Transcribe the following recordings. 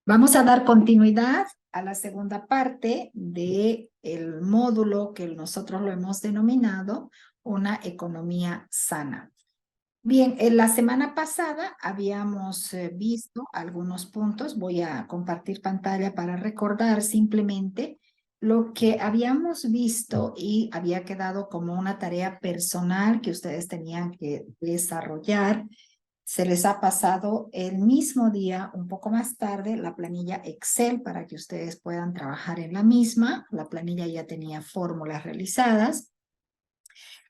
Vamos a dar continuidad a la segunda parte del módulo que nosotros lo hemos denominado una economía sana. Bien, en la semana pasada habíamos visto algunos puntos. Voy a compartir pantalla para recordar simplemente lo que habíamos visto y había quedado como una tarea personal que ustedes tenían que desarrollar. Se les ha pasado el mismo día, un poco más tarde, la planilla Excel para que ustedes puedan trabajar en la misma. La planilla ya tenía fórmulas realizadas,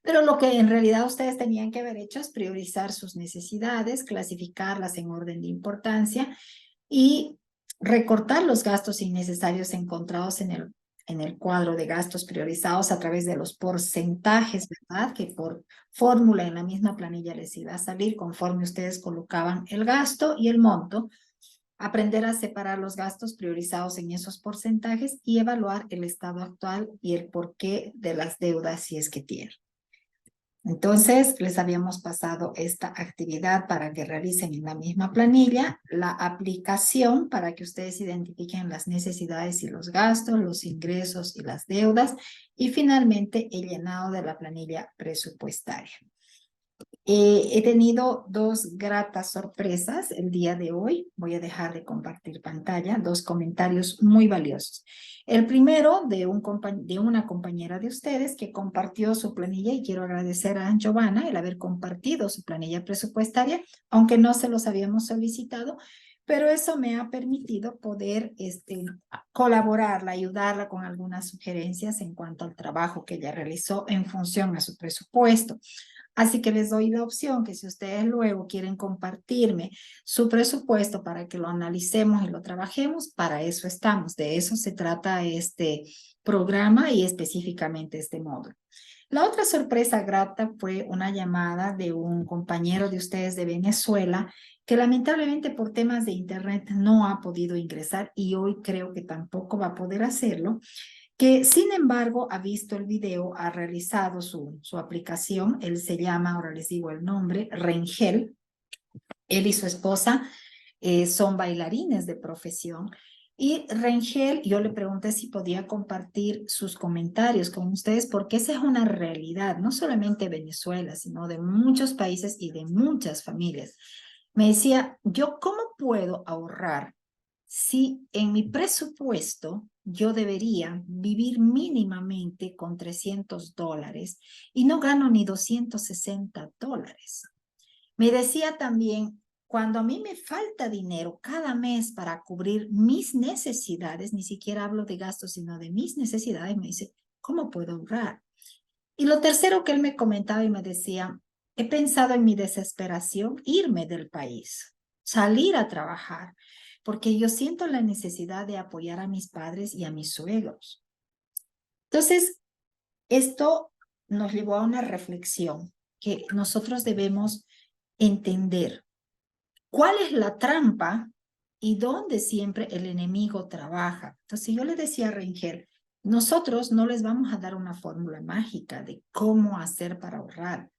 pero lo que en realidad ustedes tenían que haber hecho es priorizar sus necesidades, clasificarlas en orden de importancia y recortar los gastos innecesarios encontrados en el cuadro de gastos priorizados a través de los porcentajes, ¿verdad? Que por fórmula en la misma planilla les iba a salir conforme ustedes colocaban el gasto y el monto. Aprender a separar los gastos priorizados en esos porcentajes y evaluar el estado actual y el porqué de las deudas si es que tienen. Entonces, les habíamos pasado esta actividad para que realicen en la misma planilla la aplicación para que ustedes identifiquen las necesidades y los gastos, los ingresos y las deudas, y finalmente el llenado de la planilla presupuestaria. He tenido dos gratas sorpresas el día de hoy. Voy a dejar de compartir pantalla, dos comentarios muy valiosos. El primero de una compañera de ustedes que compartió su planilla, y quiero agradecer a Giovanna el haber compartido su planilla presupuestaria, aunque no se los habíamos solicitado, pero eso me ha permitido poder colaborarla, ayudarla con algunas sugerencias en cuanto al trabajo que ella realizó en función a su presupuesto. Así que les doy la opción que si ustedes luego quieren compartirme su presupuesto para que lo analicemos y lo trabajemos, para eso estamos. De eso se trata este programa y específicamente este módulo. La otra sorpresa grata fue una llamada de un compañero de ustedes de Venezuela que lamentablemente por temas de internet no ha podido ingresar y hoy creo que tampoco va a poder hacerlo, que sin embargo ha visto el video, ha realizado su aplicación. Él se llama, ahora les digo el nombre, Rengel. Él y su esposa son bailarines de profesión. Y Rengel, yo le pregunté si podía compartir sus comentarios con ustedes, porque esa es una realidad, no solamente de Venezuela, sino de muchos países y de muchas familias. Me decía, ¿yo cómo puedo ahorrar si en mi presupuesto yo debería vivir mínimamente con $300 y no gano ni $260? Me decía también, cuando a mí me falta dinero cada mes para cubrir mis necesidades, ni siquiera hablo de gastos, sino de mis necesidades, me dice, ¿cómo puedo ahorrar? Y lo tercero que él me comentaba y me decía, he pensado en mi desesperación irme del país, salir a trabajar, porque yo siento la necesidad de apoyar a mis padres y a mis suegros. Entonces, esto nos llevó a una reflexión que nosotros debemos entender cuál es la trampa y dónde siempre el enemigo trabaja. Entonces yo le decía a Rengel, nosotros no les vamos a dar una fórmula mágica de cómo hacer para ahorrar,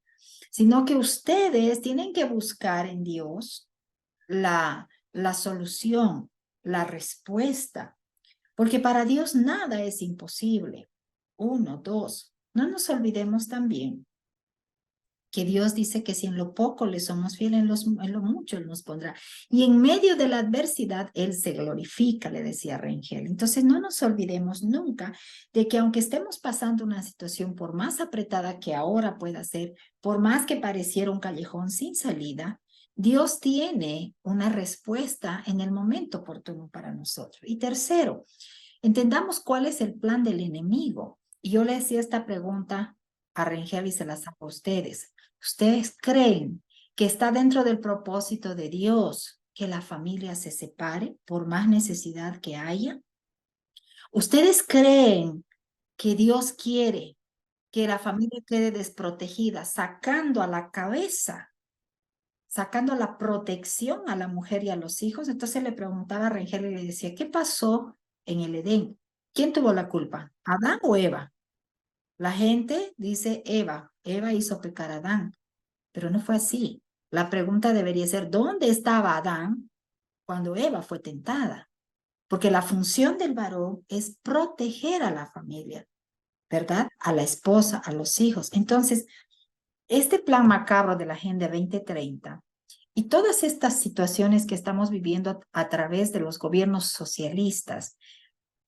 sino que ustedes tienen que buscar en Dios la solución, la respuesta, porque para Dios nada es imposible. Uno, dos, no nos olvidemos también que Dios dice que si en lo poco le somos fieles, en lo mucho Él nos pondrá. Y en medio de la adversidad, Él se glorifica, le decía Rengel. Entonces, no nos olvidemos nunca de que aunque estemos pasando una situación por más apretada que ahora pueda ser, por más que pareciera un callejón sin salida, Dios tiene una respuesta en el momento oportuno para nosotros. Y tercero, entendamos cuál es el plan del enemigo. Y yo le hacía esta pregunta a Rengel y se las hago a ustedes. ¿Ustedes creen que está dentro del propósito de Dios que la familia se separe por más necesidad que haya? ¿Ustedes creen que Dios quiere que la familia quede desprotegida, sacando a la cabeza, sacando la protección a la mujer y a los hijos? Entonces le preguntaba a Rengel y le decía, ¿qué pasó en el Edén? ¿Quién tuvo la culpa? ¿Adán o Eva? La gente dice Eva hizo pecar a Adán, pero no fue así. La pregunta debería ser, ¿dónde estaba Adán cuando Eva fue tentada? porque la función del varón es proteger a la familia, ¿verdad? A la esposa, a los hijos. Entonces, este plan macabro de la Agenda 2030 y todas estas situaciones que estamos viviendo a través de los gobiernos socialistas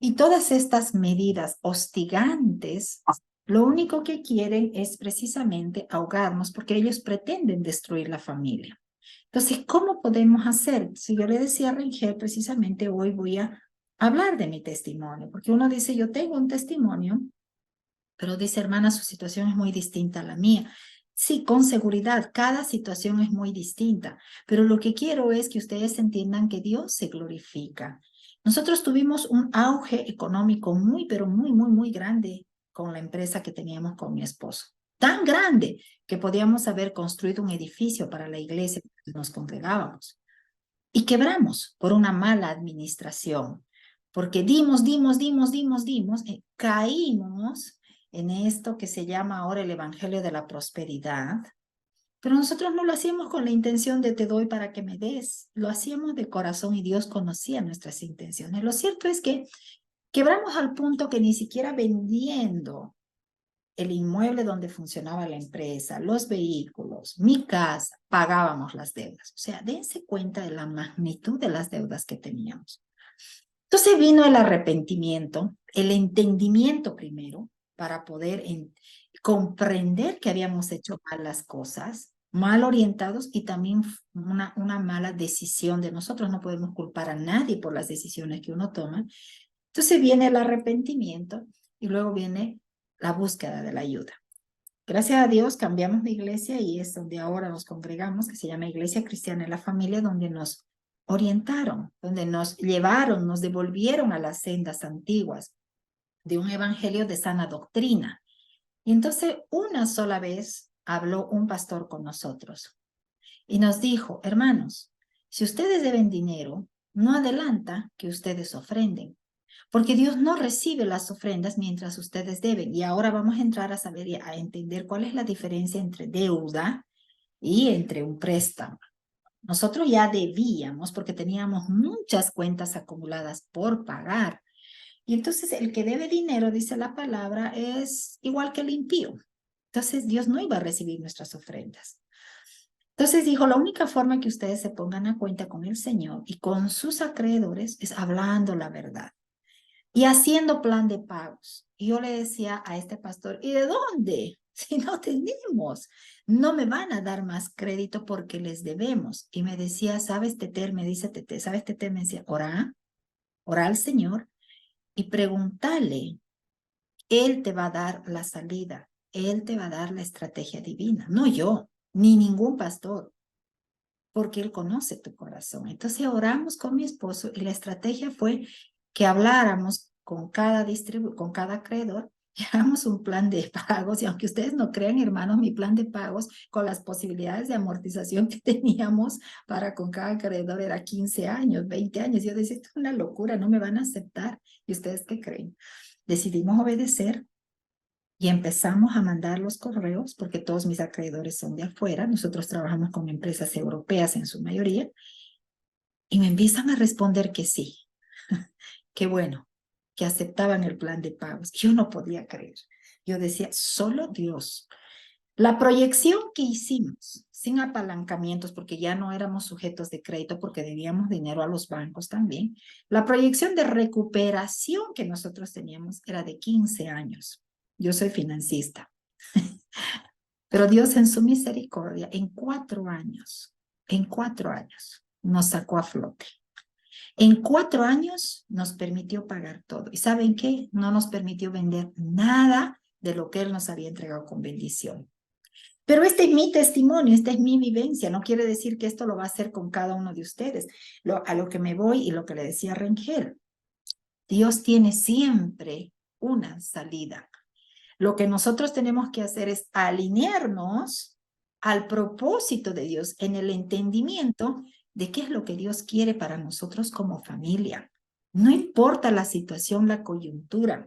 y todas estas medidas hostigantes, lo único que quieren es precisamente ahogarnos porque ellos pretenden destruir la familia. Entonces, ¿cómo podemos hacer? Si yo le decía a Rengel, precisamente hoy voy a hablar de mi testimonio, porque uno dice, yo tengo un testimonio, pero dice, hermana, su situación es muy distinta a la mía. Sí, con seguridad, cada situación es muy distinta, pero lo que quiero es que ustedes entiendan que Dios se glorifica. Nosotros tuvimos un auge económico muy, pero muy grande con la empresa que teníamos con mi esposo. Tan grande que podíamos haber construido un edificio para la iglesia donde nos congregábamos. Y quebramos por una mala administración, porque dimos, caímos en esto que se llama ahora el Evangelio de la Prosperidad, pero nosotros no lo hacíamos con la intención de te doy para que me des, lo hacíamos de corazón y Dios conocía nuestras intenciones. Lo cierto es que quebramos al punto que ni siquiera vendiendo el inmueble donde funcionaba la empresa, los vehículos, mi casa, pagábamos las deudas. O sea, dense cuenta de la magnitud de las deudas que teníamos. Entonces vino el arrepentimiento, el entendimiento primero, para poder comprender que habíamos hecho mal las cosas, mal orientados y también una mala decisión de nosotros. No podemos culpar a nadie por las decisiones que uno toma. Entonces viene el arrepentimiento y luego viene la búsqueda de la ayuda. Gracias a Dios cambiamos de iglesia y es donde ahora nos congregamos, que se llama Iglesia Cristiana en la Familia, donde nos orientaron, donde nos llevaron, nos devolvieron a las sendas antiguas de un evangelio de sana doctrina. Y entonces una sola vez habló un pastor con nosotros y nos dijo, hermanos, si ustedes deben dinero, no adelanta que ustedes ofrenden, porque Dios no recibe las ofrendas mientras ustedes deben. Y ahora vamos a entrar a saber y a entender cuál es la diferencia entre deuda y entre un préstamo. Nosotros ya debíamos porque teníamos muchas cuentas acumuladas por pagar. Y entonces el que debe dinero, dice la palabra, es igual que el impío. Entonces Dios no iba a recibir nuestras ofrendas. Entonces dijo, la única forma que ustedes se pongan a cuenta con el Señor y con sus acreedores es hablando la verdad y haciendo plan de pagos. Y yo le decía a este pastor, ¿y de dónde? Si no tenemos, no me van a dar más crédito porque les debemos. Y me decía, ¿sabes, Teter? Me dice Teter, ¿sabes, Teter? Me decía, ora al Señor y pregúntale. Él te va a dar la salida. Él te va a dar la estrategia divina. No yo, ni ningún pastor, porque Él conoce tu corazón. Entonces oramos con mi esposo y la estrategia fue que habláramos con con cada acreedor, hagamos un plan de pagos y aunque ustedes no crean, hermanos, mi plan de pagos con las posibilidades de amortización que teníamos para con cada acreedor era 15 años, 20 años. Yo decía, esto es una locura, no me van a aceptar. ¿Y ustedes qué creen? Decidimos obedecer y empezamos a mandar los correos porque todos mis acreedores son de afuera. Nosotros trabajamos con empresas europeas en su mayoría y me empiezan a responder que sí. Qué bueno, que aceptaban el plan de pagos. Yo no podía creer. Yo decía, solo Dios. La proyección que hicimos, sin apalancamientos, porque ya no éramos sujetos de crédito, porque debíamos dinero a los bancos también, la proyección de recuperación que nosotros teníamos era de 15 años. Yo soy financista, pero Dios en su misericordia, en 4 años, nos sacó a flote. En 4 años nos permitió pagar todo. ¿Y saben qué? No nos permitió vender nada de lo que Él nos había entregado con bendición. Pero este es mi testimonio, esta es mi vivencia. No quiere decir que esto lo va a hacer con cada uno de ustedes. A lo que me voy y lo que le decía Rengel, Dios tiene siempre una salida. Lo que nosotros tenemos que hacer es alinearnos al propósito de Dios en el entendimiento de qué es lo que Dios quiere para nosotros como familia. No importa la situación, la coyuntura.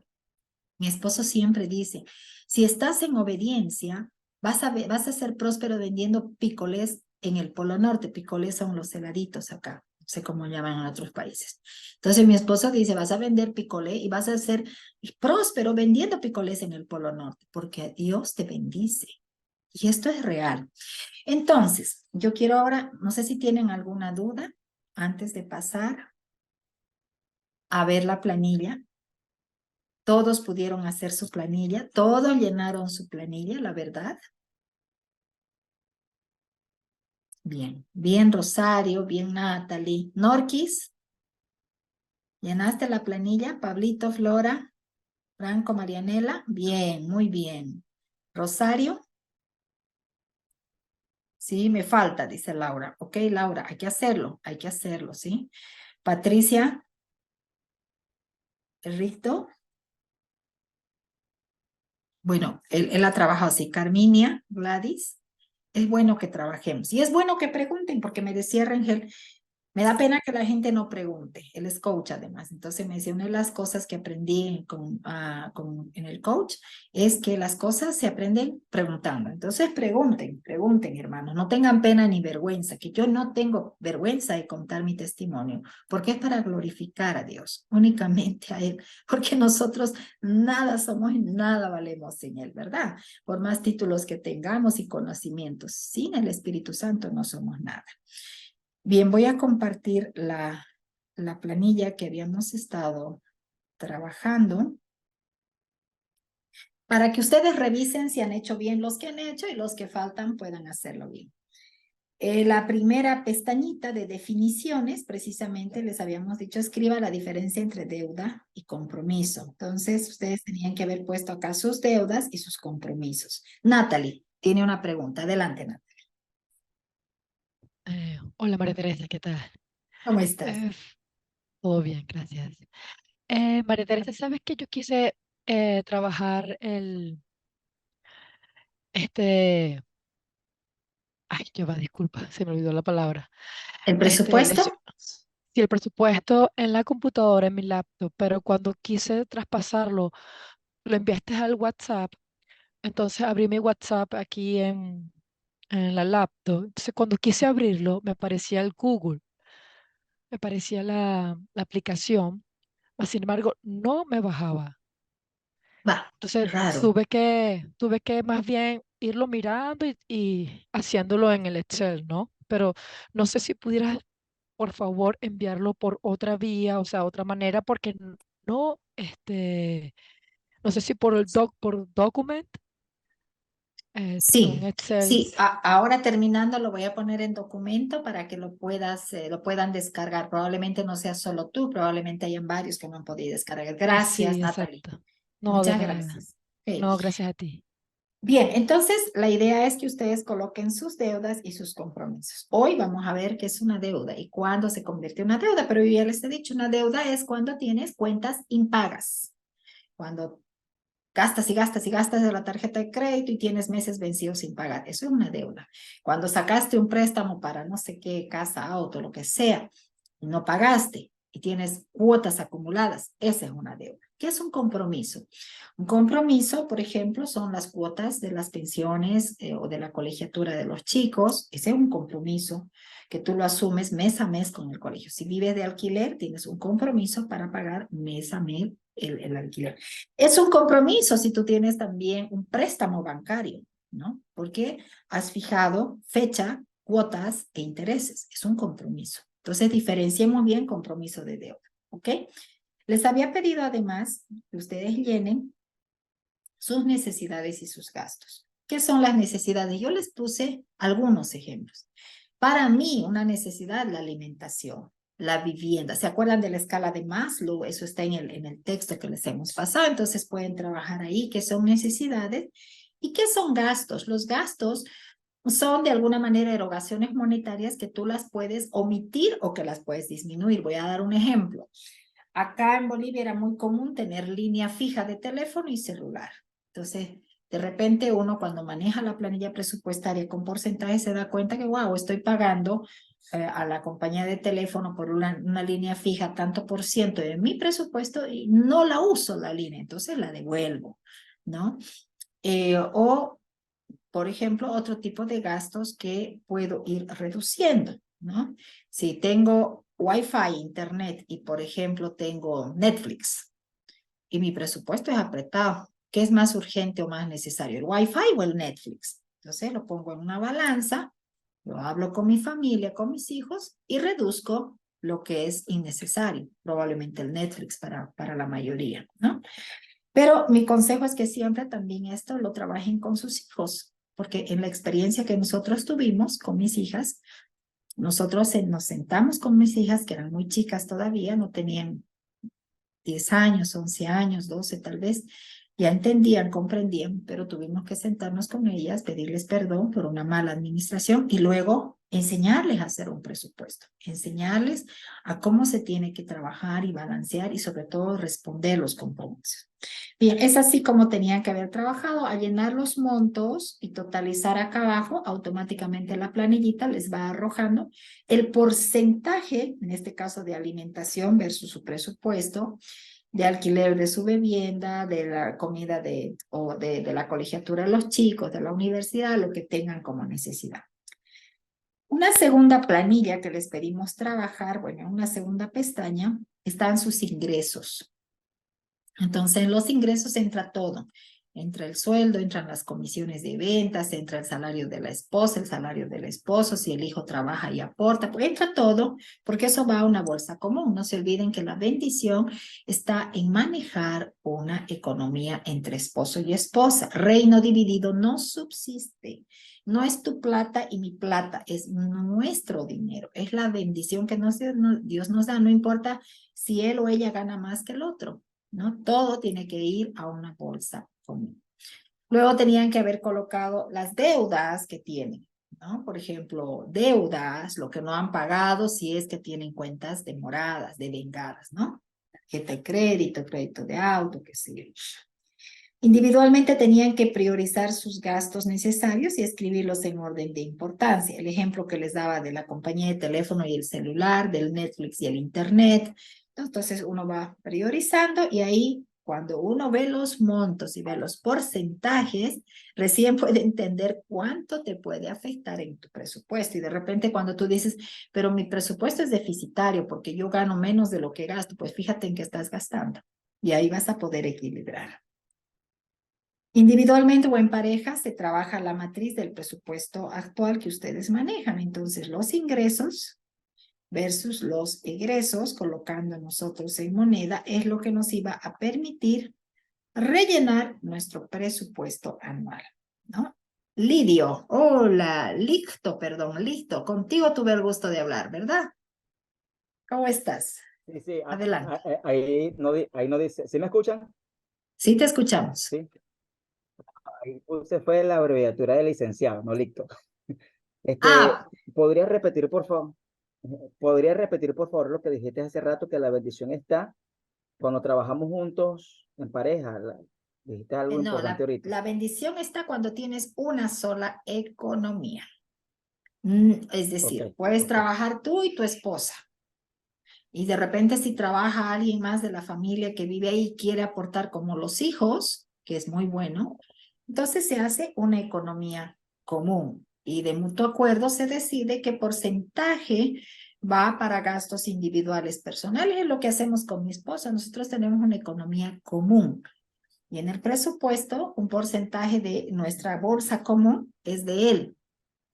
Mi esposo siempre dice, si estás en obediencia, vas a ser próspero vendiendo picolés en el Polo Norte. Picolés son los heladitos acá. sé cómo llaman en otros países. Entonces mi esposo dice, vas a vender picolé y vas a ser próspero vendiendo picolés en el Polo Norte, porque Dios te bendice. Y esto es real. Entonces, yo quiero ahora, no sé si tienen alguna duda antes de pasar a ver la planilla. Todos pudieron hacer su planilla, todos llenaron su planilla, la verdad. Bien, bien Rosario, bien Natalie. Norquis, ¿llenaste la planilla? Pablito, Flora, Franco, Marianela. Bien, muy bien. Rosario, sí, me falta, dice Laura. Ok, Laura, hay que hacerlo, ¿sí? Patricia, Rito. Bueno, él ha trabajado así. Carminia, Gladys. Es bueno que trabajemos. Y es bueno que pregunten, porque me decía Rangel, me da pena que la gente no pregunte. Él es coach además. Entonces me decía, una de las cosas que aprendí en el coach es que las cosas se aprenden preguntando. Entonces pregunten, pregunten, hermanos. No tengan pena ni vergüenza, que yo no tengo vergüenza de contar mi testimonio, porque es para glorificar a Dios, únicamente a Él, porque nosotros nada somos y nada valemos sin Él, ¿verdad? Por más títulos que tengamos y conocimientos, sin el Espíritu Santo no somos nada. Bien, voy a compartir la planilla que habíamos estado trabajando para que ustedes revisen si han hecho bien los que han hecho y los que faltan puedan hacerlo bien. La primera pestañita de definiciones, precisamente les habíamos dicho, escriba la diferencia entre deuda y compromiso. Entonces, ustedes tenían que haber puesto acá sus deudas y sus compromisos. Natalie tiene una pregunta. Adelante, Natalie. Hola María Teresa, ¿qué tal? ¿Cómo estás? Eh, Todo bien, gracias. María Teresa, ¿sabes que yo quise trabajar este, ay, lleva, disculpa, se me olvidó la palabra, ¿El este, lesi- presupuesto? sí, el presupuesto en la computadora, en mi laptop, pero cuando quise traspasarlo, lo enviaste al WhatsApp, entonces abrí mi WhatsApp aquí en la laptop, entonces cuando quise abrirlo, me aparecía el Google, me aparecía la aplicación, mas sin embargo, no me bajaba. Va, Entonces raro. tuve que más bien irlo mirando y haciéndolo en el Excel, ¿no? Pero no sé si pudieras, por favor, enviarlo por otra vía, o sea, otra manera, porque no, no sé si por por document, un Sí, Excel. sí, ahora terminando lo voy a poner en documento para que lo puedan descargar. Probablemente no sea solo tú, probablemente hayan varios que no han podido descargar. Gracias, Sí, Natalie. exacto. No, de Muchas nada. gracias. Ok. No, gracias a ti. Bien, entonces la idea es que ustedes coloquen sus deudas y sus compromisos. Hoy vamos a ver qué es una deuda y cuándo se convierte en una deuda, pero yo ya les he dicho, una deuda es cuando tienes cuentas impagas. Cuando gastas y gastas y gastas de la tarjeta de crédito y tienes meses vencidos sin pagar. Eso es una deuda. Cuando sacaste un préstamo para no sé qué, casa, auto, lo que sea, y no pagaste y tienes cuotas acumuladas, esa es una deuda. ¿Qué es un compromiso? Un compromiso, por ejemplo, son las cuotas de las pensiones o de la colegiatura de los chicos. Ese es un compromiso que tú lo asumes mes a mes con el colegio. Si vives de alquiler, tienes un compromiso para pagar mes a mes el alquiler. Es un compromiso si tú tienes también un préstamo bancario, ¿no? Porque has fijado fecha, cuotas e intereses. Es un compromiso. Entonces, diferenciemos bien compromiso de deuda, ¿ok? Les había pedido además que ustedes llenen sus necesidades y sus gastos. ¿Qué son las necesidades? Yo les puse algunos ejemplos. Para mí, una necesidad, la alimentación, la vivienda. ¿Se acuerdan de la escala de Maslow? Eso está en el texto que les hemos pasado. Entonces pueden trabajar ahí, qué son necesidades y qué son gastos. Los gastos son de alguna manera erogaciones monetarias que tú las puedes omitir o que las puedes disminuir. Voy a dar un ejemplo. Acá en Bolivia era muy común tener línea fija de teléfono y celular. Entonces, de repente uno cuando maneja la planilla presupuestaria con porcentaje se da cuenta que, wow, estoy pagando a la compañía de teléfono por una línea fija tanto por ciento de mi presupuesto y no la uso la línea, entonces la devuelvo, ¿no? O, por ejemplo, otro tipo de gastos que puedo ir reduciendo, ¿no? Si tengo Wi-Fi, internet, y por ejemplo tengo Netflix, y mi presupuesto es apretado, ¿qué es más urgente o más necesario, el Wi-Fi o el Netflix? Entonces lo pongo en una balanza, lo hablo con mi familia, con mis hijos, y reduzco lo que es innecesario, probablemente el Netflix para la mayoría, ¿no? Pero mi consejo es que siempre también esto lo trabajen con sus hijos, porque en la experiencia que nosotros tuvimos con mis hijas, nosotros nos sentamos con mis hijas, que eran muy chicas todavía, no tenían 10 años, 11 años, 12 tal vez, ya entendían, comprendían, pero tuvimos que sentarnos con ellas, pedirles perdón por una mala administración y luego enseñarles a hacer un presupuesto, enseñarles a cómo se tiene que trabajar y balancear y sobre todo responder los compromisos. Bien, es así como tenían que haber trabajado, a llenar los montos y totalizar acá abajo, automáticamente la planillita les va arrojando el porcentaje, en este caso de alimentación versus su presupuesto, de alquiler de su vivienda, de la comida de la colegiatura de los chicos, de la universidad, lo que tengan como necesidad. Una segunda planilla que les pedimos trabajar, bueno, una segunda pestaña, están sus ingresos. Entonces, en los ingresos entra todo. Entra el sueldo, entran las comisiones de ventas, entra el salario de la esposa, el salario del esposo, si el hijo trabaja y aporta, pues entra todo, porque eso va a una bolsa común. No se olviden que la bendición está en manejar una economía entre esposo y esposa. Reino dividido no subsiste. No es tu plata y mi plata, es nuestro dinero. Es la bendición que Dios nos da, no importa si él o ella gana más que el otro. ¿No? Todo tiene que ir a una bolsa común. Luego tenían que haber colocado las deudas que tienen, ¿no? Por ejemplo, deudas, lo que no han pagado si es que tienen cuentas demoradas, devengadas, ¿no? Tarjeta de crédito, crédito de auto, qué sé yo. Individualmente tenían que priorizar sus gastos necesarios y escribirlos en orden de importancia. El ejemplo que les daba de la compañía de teléfono y el celular, del Netflix y el Internet. Entonces uno va priorizando y ahí cuando uno ve los montos y ve los porcentajes, recién puede entender cuánto te puede afectar en tu presupuesto. Y de repente cuando tú dices, pero mi presupuesto es deficitario porque yo gano menos de lo que gasto, pues fíjate en qué estás gastando. Y ahí vas a poder equilibrar. Individualmente o en pareja se trabaja la matriz del presupuesto actual que ustedes manejan. Entonces, los ingresos versus los egresos, colocando nosotros en moneda, es lo que nos iba a permitir rellenar nuestro presupuesto anual, ¿no? Lidio, hola, listo, perdón, listo. Contigo tuve el gusto de hablar, ¿verdad? ¿Cómo estás? Sí, sí, Adelante. ahí no dice, ¿sí me escuchan? Sí, te escuchamos. Sí, ahí puse fue la abreviatura de licenciado, no licto. Ah, ¿Podrías repetir, por favor? ¿Podrías repetir, por favor, lo que dijiste hace rato, que la bendición está cuando trabajamos juntos en pareja? Dijiste algo no, importante ahorita. la bendición está cuando tienes una sola economía. Es Ok, decir, puedes ok. trabajar tú y tu esposa. Y de repente si trabaja alguien más de la familia que vive ahí y quiere aportar como los hijos, que es muy bueno, entonces se hace una economía común y de mutuo acuerdo se decide qué porcentaje va para gastos individuales personales. Es lo que hacemos con mi esposa. Nosotros tenemos una economía común. Y en el presupuesto, un porcentaje de nuestra bolsa común es de él,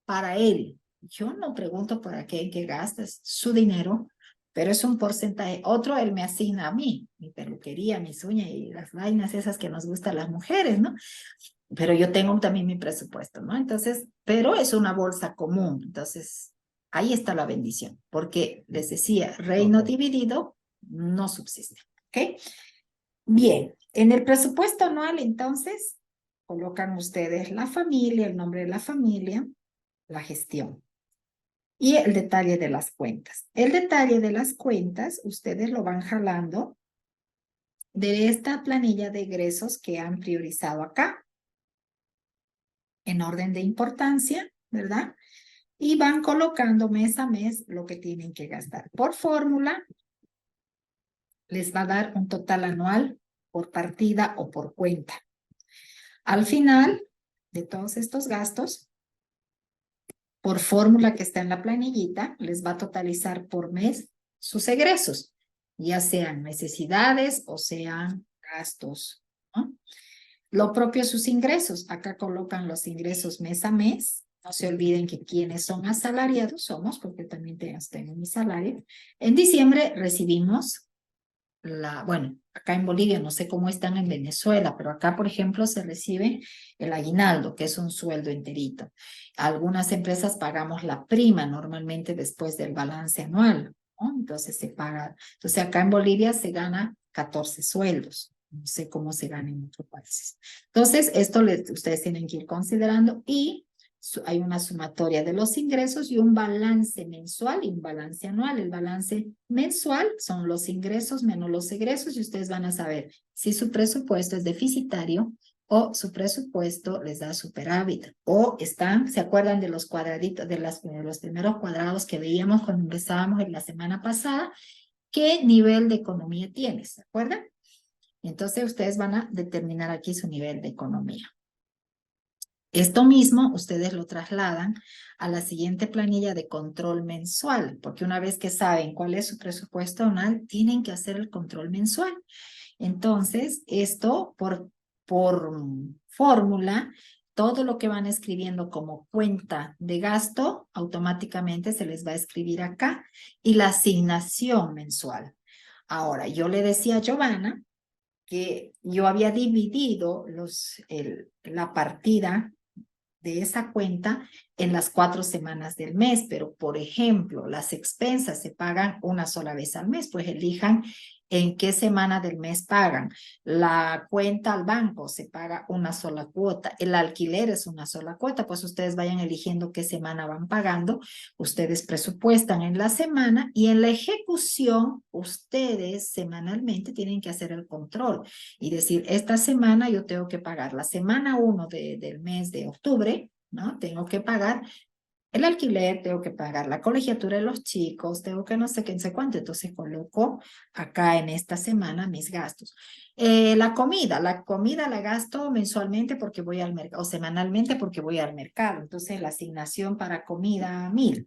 para él. Yo no pregunto para qué, en qué gastas su dinero, pero es un porcentaje. Otro, él me asigna a mí, mi peluquería, mis uñas y las vainas esas que nos gustan las mujeres, ¿no? Pero yo tengo también mi presupuesto, ¿no? Entonces, pero es una bolsa común. Entonces, ahí está la bendición, porque les decía, reino Ok. dividido no subsiste, ¿ok? Bien, en el presupuesto anual, entonces, colocan ustedes la familia, el nombre de la familia, la gestión y el detalle de las cuentas. El detalle de las cuentas, ustedes lo van jalando de esta planilla de egresos que han priorizado acá, en orden de importancia, ¿verdad? Y van colocando mes a mes lo que tienen que gastar. Por fórmula, les va a dar un total anual por partida o por cuenta. Al final de todos estos gastos, por fórmula que está en la planillita, les va a totalizar por mes sus egresos, ya sean necesidades o sean gastos, ¿no? Lo propio sus ingresos. Acá colocan los ingresos mes a mes. No se olviden que quienes son asalariados somos, porque también tengo mi salario. En diciembre recibimos bueno, acá en Bolivia, no sé cómo están en Venezuela, pero acá, por ejemplo, se recibe el aguinaldo, que es un sueldo enterito. Algunas empresas pagamos la prima normalmente después del balance anual, ¿no? Entonces se paga. Entonces acá en Bolivia se gana 14 sueldos. No sé cómo se gana en otros países. Entonces, esto ustedes tienen que ir considerando y hay una sumatoria de los ingresos y un balance mensual y un balance anual. El balance mensual son los ingresos menos los egresos y ustedes van a saber si su presupuesto es deficitario o su presupuesto les da superávit o ¿se acuerdan de los cuadraditos, de los primeros cuadrados que veíamos cuando empezábamos en la semana pasada? ¿Qué nivel de economía tienes? ¿Se acuerdan? Entonces ustedes van a determinar aquí su nivel de economía. Esto mismo ustedes lo trasladan a la siguiente planilla de control mensual, porque una vez que saben cuál es su presupuesto anual, tienen que hacer el control mensual. Entonces, esto por fórmula, todo lo que van escribiendo como cuenta de gasto, automáticamente se les va a escribir acá y la asignación mensual. Ahora, yo le decía a Giovanna que yo había dividido la partida de esa cuenta en las 4 semanas del mes, pero por ejemplo, las expensas se pagan una sola vez al mes, pues elijan en qué semana del mes pagan. La cuenta al banco se paga una sola cuota, el alquiler es una sola cuota, pues ustedes vayan eligiendo qué semana van pagando, ustedes presupuestan en la semana y en la ejecución ustedes semanalmente tienen que hacer el control y decir, esta semana yo tengo que pagar la semana 1 del mes de octubre, ¿no? Tengo que pagar el alquiler, tengo que pagar la colegiatura de los chicos, tengo que no sé qué, no sé cuánto. Entonces coloco acá en esta semana mis gastos. La comida la gasto mensualmente porque voy al mercado, o semanalmente porque voy al mercado. Entonces la asignación para comida, 1,000.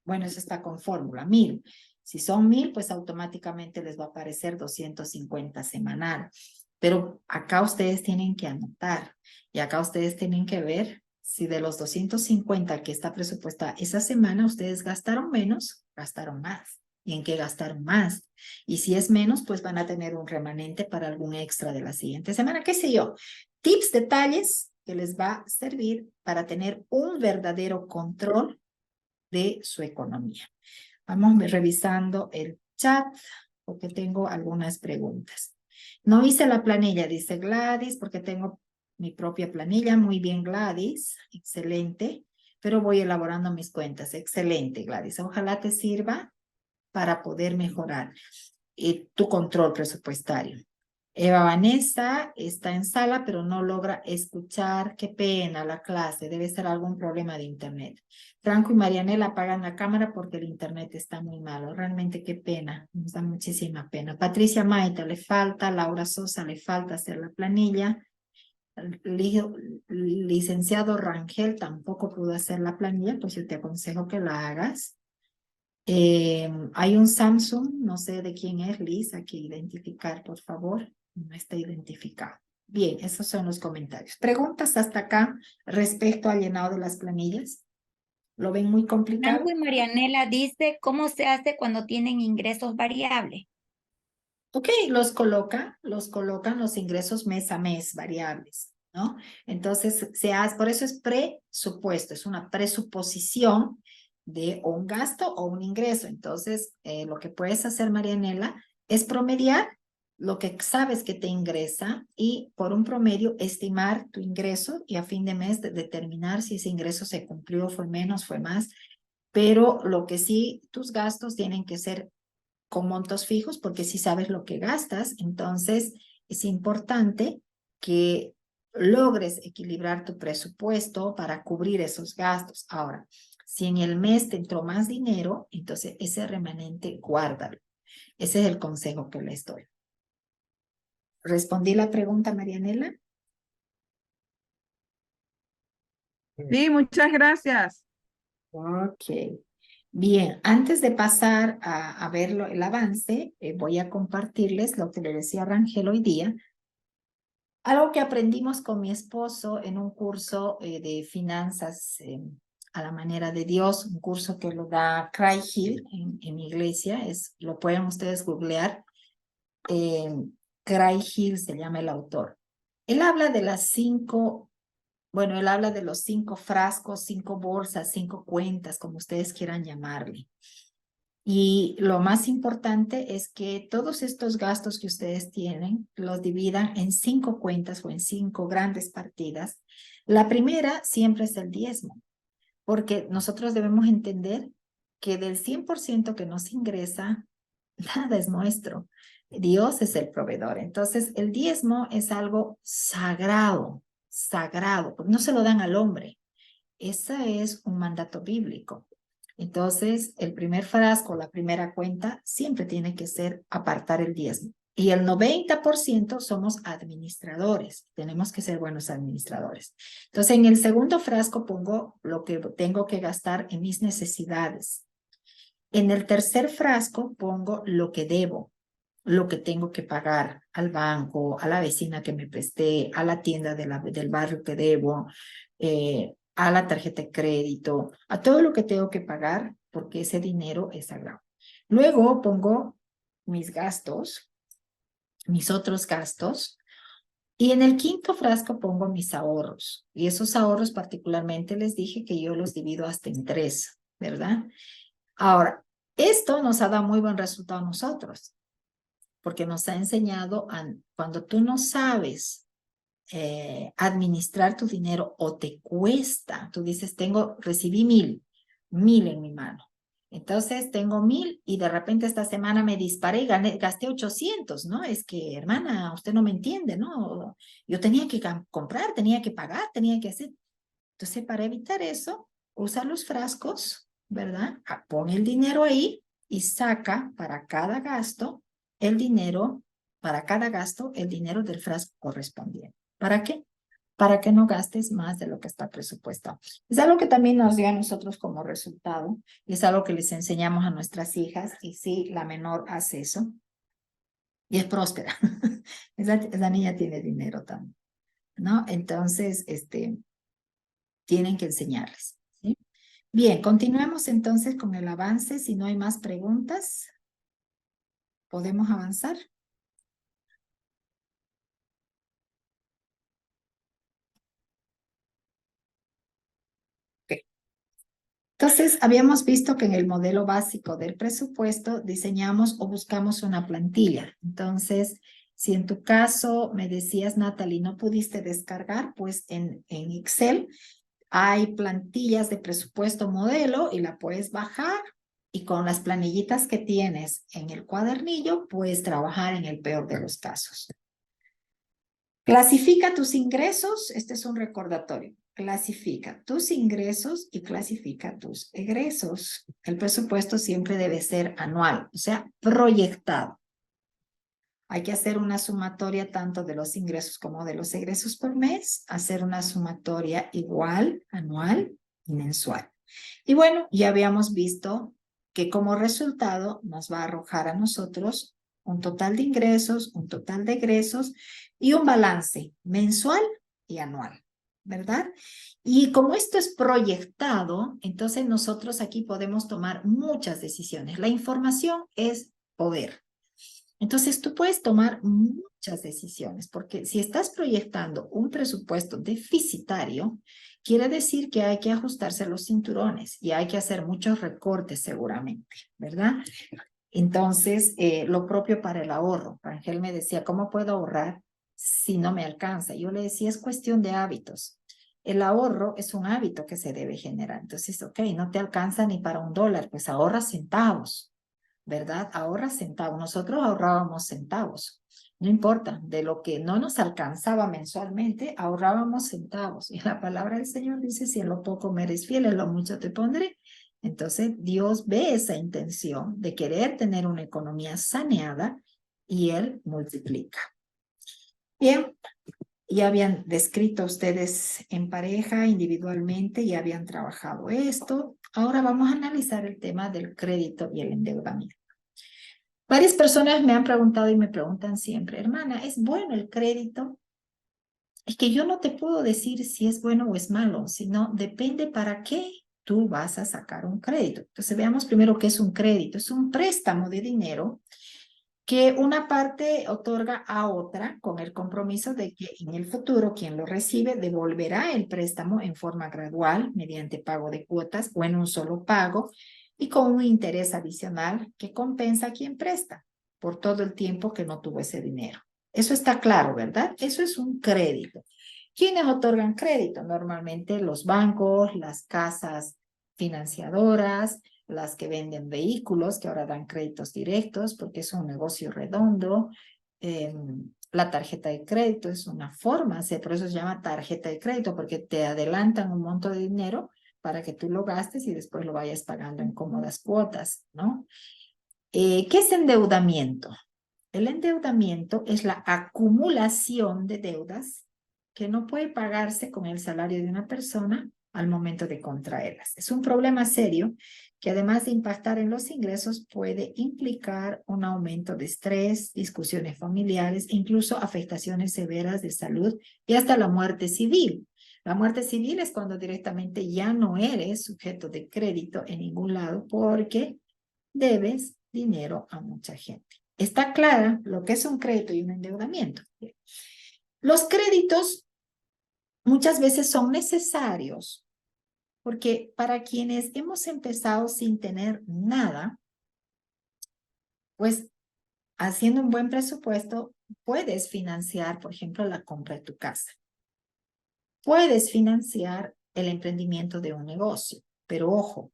Bueno, eso está con fórmula, 1,000. Si son 1,000, pues automáticamente les va a aparecer 250 semanal. Pero acá ustedes tienen que anotar y acá ustedes tienen que ver si de los 250 que está presupuesta esa semana, ustedes gastaron menos, gastaron más. ¿Y en qué gastaron más? Y si es menos, pues van a tener un remanente para algún extra de la siguiente semana, qué sé yo. Tips, detalles que les va a servir para tener un verdadero control de su economía. Vamos revisando el chat porque tengo algunas preguntas. No hice la planilla, dice Gladys, porque tengo mi propia planilla. Muy bien, Gladys. Excelente. Pero voy elaborando mis cuentas. Excelente, Gladys. Ojalá te sirva para poder mejorar tu control presupuestario. Eva Vanessa está en sala, pero no logra escuchar. Qué pena la clase. Debe ser algún problema de internet. Franco y Marianela apagan la cámara porque el internet está muy malo. Realmente qué pena. Nos da muchísima pena. Patricia Maita le falta. Laura Sosa le falta hacer la planilla. Licenciado Rangel tampoco pudo hacer la planilla, pues yo te aconsejo que la hagas. Hay un Samsung, no sé de quién es, Liz, hay que identificar, por favor. No está identificado. Bien, esos son los comentarios. ¿Preguntas hasta acá respecto al llenado de las planillas? ¿Lo ven muy complicado? Franco y Marianela dice cómo se hace cuando tienen ingresos variables. Ok, los colocan los ingresos mes a mes variables, ¿no? Entonces, por eso es presupuesto, es una presuposición de un gasto o un ingreso. Entonces, lo que puedes hacer, Marianela, es promediar lo que sabes que te ingresa y por un promedio estimar tu ingreso y a fin de mes determinar si ese ingreso se cumplió, fue menos, fue más. Pero lo que sí, tus gastos tienen que ser con montos fijos, porque si sabes lo que gastas, entonces es importante que logres equilibrar tu presupuesto para cubrir esos gastos. Ahora, si en el mes te entró más dinero, entonces ese remanente guárdalo. Ese es el consejo que les doy. ¿Respondí la pregunta, Marianela? Sí, muchas gracias. Ok. Bien, antes de pasar a ver el avance, voy a compartirles lo que le decía Rangel hoy día. Algo que aprendimos con mi esposo en un curso de finanzas a la manera de Dios, un curso que lo da Craig Hill en mi iglesia, lo pueden ustedes googlear. Craig Hill se llama el autor. Él habla de él habla de los 5 frascos, 5 bolsas, 5 cuentas, como ustedes quieran llamarle. Y lo más importante es que todos estos gastos que ustedes tienen los dividan en 5 cuentas o en 5 grandes partidas. La primera siempre es el diezmo, porque nosotros debemos entender que del 100% que nos ingresa, nada es nuestro. Dios es el proveedor. Entonces, el diezmo es algo sagrado, porque no se lo dan al hombre. Ese es un mandato bíblico. Entonces, el primer frasco, la primera cuenta, siempre tiene que ser apartar el diezmo. Y el 90% somos administradores. Tenemos que ser buenos administradores. Entonces, en el segundo frasco pongo lo que tengo que gastar en mis necesidades. En el tercer frasco pongo lo que debo, lo que tengo que pagar al banco, a la vecina que me presté, a la tienda del barrio que debo, a la tarjeta de crédito, a todo lo que tengo que pagar, porque ese dinero es sagrado. Luego pongo mis gastos, mis otros gastos, y en el quinto frasco pongo mis ahorros. Y esos ahorros particularmente les dije que yo los divido hasta en 3, ¿verdad? Ahora, esto nos ha dado muy buen resultado a nosotros, porque nos ha enseñado cuando tú no sabes administrar tu dinero o te cuesta, tú dices, recibí 1,000 en mi mano. Entonces tengo 1,000 y de repente esta semana me disparé y gasté 800, ¿no? Es que, hermana, usted no me entiende, ¿no? Yo tenía que comprar, tenía que pagar, tenía que hacer. Entonces, para evitar eso, usa los frascos, ¿verdad? Pone el dinero ahí y saca para cada gasto el dinero, el dinero del frasco correspondiente. ¿Para qué? Para que no gastes más de lo que está presupuestado. Es algo que también nos dio a nosotros como resultado, y es algo que les enseñamos a nuestras hijas, y sí, la menor hace eso, y es próspera. Esa niña tiene dinero también, ¿no? Entonces, tienen que enseñarles, ¿sí? Bien, continuemos entonces con el avance. Si no hay más preguntas, ¿podemos avanzar? Okay. Entonces, habíamos visto que en el modelo básico del presupuesto diseñamos o buscamos una plantilla. Entonces, si en tu caso me decías, Natalie, no pudiste descargar, pues en Excel hay plantillas de presupuesto modelo y la puedes bajar, y con las planillitas que tienes en el cuadernillo puedes trabajar en el peor de los casos. Clasifica tus ingresos, este es un recordatorio. Clasifica tus ingresos y clasifica tus egresos. El presupuesto siempre debe ser anual, o sea, proyectado. Hay que hacer una sumatoria tanto de los ingresos como de los egresos por mes, hacer una sumatoria igual, anual y mensual. Y bueno, ya habíamos visto que como resultado nos va a arrojar a nosotros un total de ingresos, un total de egresos y un balance mensual y anual, ¿verdad? Y como esto es proyectado, entonces nosotros aquí podemos tomar muchas decisiones. La información es poder. Entonces tú puedes tomar muchas decisiones, porque si estás proyectando un presupuesto deficitario, quiere decir que hay que ajustarse a los cinturones y hay que hacer muchos recortes seguramente, ¿verdad? Entonces, lo propio para el ahorro. Ángel me decía, ¿cómo puedo ahorrar si no me alcanza? Yo le decía, es cuestión de hábitos. El ahorro es un hábito que se debe generar. Entonces, ok, no te alcanza ni para $1, pues ahorra centavos, ¿verdad? Ahorra centavos. Nosotros ahorrábamos centavos. No importa, de lo que no nos alcanzaba mensualmente, ahorrábamos centavos. Y la palabra del Señor dice, si en lo poco me eres fiel, en lo mucho te pondré. Entonces, Dios ve esa intención de querer tener una economía saneada y Él multiplica. Bien, ya habían descrito ustedes en pareja, individualmente, ya habían trabajado esto. Ahora vamos a analizar el tema del crédito y el endeudamiento. Varias personas me han preguntado y me preguntan siempre, hermana, ¿es bueno el crédito? Es que yo no te puedo decir si es bueno o es malo, sino depende para qué tú vas a sacar un crédito. Entonces veamos primero qué es un crédito. Es un préstamo de dinero que una parte otorga a otra con el compromiso de que en el futuro quien lo recibe devolverá el préstamo en forma gradual mediante pago de cuotas o en un solo pago y con un interés adicional que compensa a quien presta por todo el tiempo que no tuvo ese dinero. Eso está claro, ¿verdad? Eso es un crédito. ¿Quiénes otorgan crédito? Normalmente los bancos, las casas financiadoras, las que venden vehículos, que ahora dan créditos directos porque es un negocio redondo. La tarjeta de crédito es una forma, por eso se llama tarjeta de crédito, porque te adelantan un monto de dinero para que tú lo gastes y después lo vayas pagando en cómodas cuotas, ¿no? ¿Qué es endeudamiento? El endeudamiento es la acumulación de deudas que no puede pagarse con el salario de una persona al momento de contraerlas. Es un problema serio que además de impactar en los ingresos puede implicar un aumento de estrés, discusiones familiares e incluso afectaciones severas de salud y hasta la muerte civil. La muerte civil es cuando directamente ya no eres sujeto de crédito en ningún lado porque debes dinero a mucha gente. ¿Está clara lo que es un crédito y un endeudamiento? Los créditos muchas veces son necesarios porque para quienes hemos empezado sin tener nada, pues haciendo un buen presupuesto, puedes financiar, por ejemplo, la compra de tu casa. Puedes financiar el emprendimiento de un negocio, pero ojo,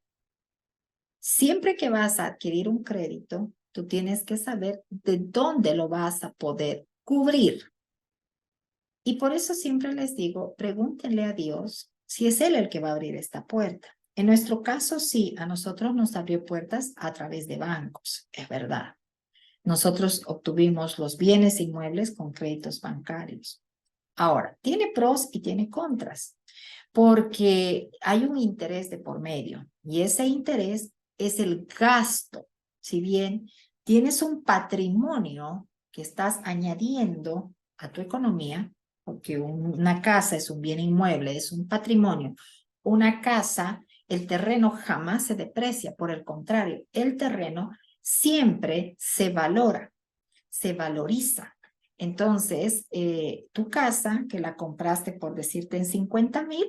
siempre que vas a adquirir un crédito, tú tienes que saber de dónde lo vas a poder cubrir. Y por eso siempre les digo, pregúntenle a Dios si es Él el que va a abrir esta puerta. En nuestro caso, sí, a nosotros nos abrió puertas a través de bancos, es verdad. Nosotros obtuvimos los bienes inmuebles con créditos bancarios. Ahora, tiene pros y tiene contras, porque hay un interés de por medio y ese interés es el gasto. Si bien tienes un patrimonio que estás añadiendo a tu economía, porque una casa es un bien inmueble, es un patrimonio. Una casa, el terreno jamás se deprecia, por el contrario, el terreno siempre se valora, se valoriza. Entonces, tu casa, que la compraste por decirte en 50,000,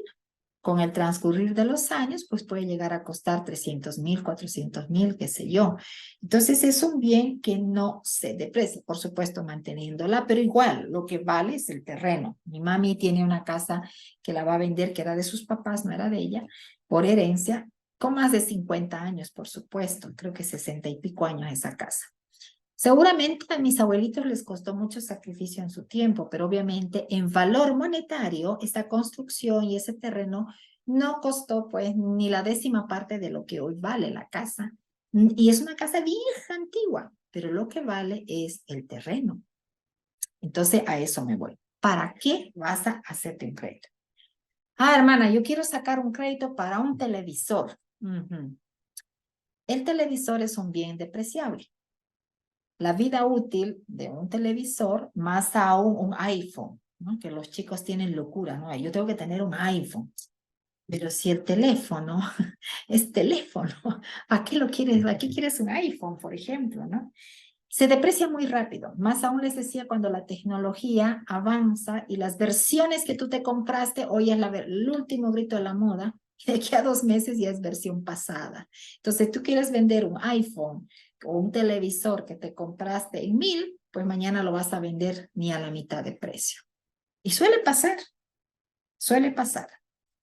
con el transcurrir de los años, pues puede llegar a costar 300,000, 400,000, qué sé yo. Entonces es un bien que no se deprecia, por supuesto manteniéndola, pero igual lo que vale es el terreno. Mi mami tiene una casa que la va a vender, que era de sus papás, no era de ella, por herencia, con más de 50 años, por supuesto, creo que 60 y pico años esa casa. Seguramente a mis abuelitos les costó mucho sacrificio en su tiempo, pero obviamente en valor monetario, esa construcción y ese terreno no costó pues ni la 10ª parte de lo que hoy vale la casa. Y es una casa vieja, antigua, pero lo que vale es el terreno. Entonces a eso me voy. ¿Para qué vas a hacerte un crédito? Ah, hermana, yo quiero sacar un crédito para un televisor. El televisor es un bien depreciable. La vida útil de un televisor, más aún un iPhone, ¿no? Que los chicos tienen locura, ¿no? Yo tengo que tener un iPhone. Pero si el teléfono es teléfono, ¿a qué lo quieres? ¿A qué quieres un iPhone, por ejemplo, no? Se deprecia muy rápido. Más aún les decía cuando la tecnología avanza y las versiones que tú te compraste, hoy es el último grito de la moda, y de aquí a 2 meses ya es versión pasada. Entonces, tú quieres vender un iPhone o un televisor que te compraste en 1,000, pues mañana lo vas a vender ni a la mitad de precio. Y suele pasar, suele pasar.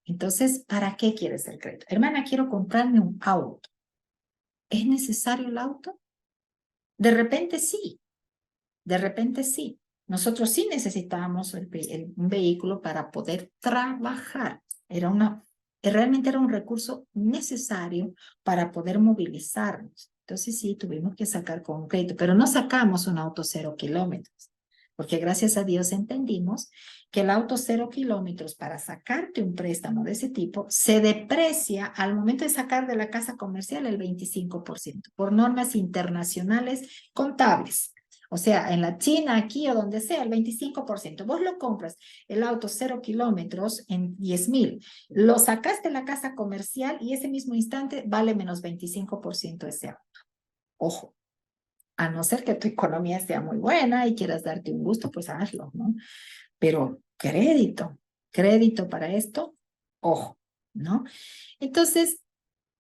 Entonces, ¿para qué quieres el crédito? Hermana, quiero comprarme un auto. ¿Es necesario el auto? De repente sí, de repente sí. Nosotros sí necesitábamos un vehículo para poder trabajar. Realmente era un recurso necesario para poder movilizarnos. Entonces sí, tuvimos que sacar con un crédito, pero no sacamos un auto 0 kilómetros, porque gracias a Dios entendimos que el auto 0 kilómetros para sacarte un préstamo de ese tipo se deprecia al momento de sacar de la casa comercial el 25% por normas internacionales contables. O sea, en la China, aquí o donde sea, el 25%. Vos lo compras, el auto 0 kilómetros en 10,000. Lo sacaste de la casa comercial y ese mismo instante vale menos 25% ese auto. Ojo, a no ser que tu economía sea muy buena y quieras darte un gusto, pues hazlo, ¿no? Pero crédito para esto, ojo, ¿no? Entonces,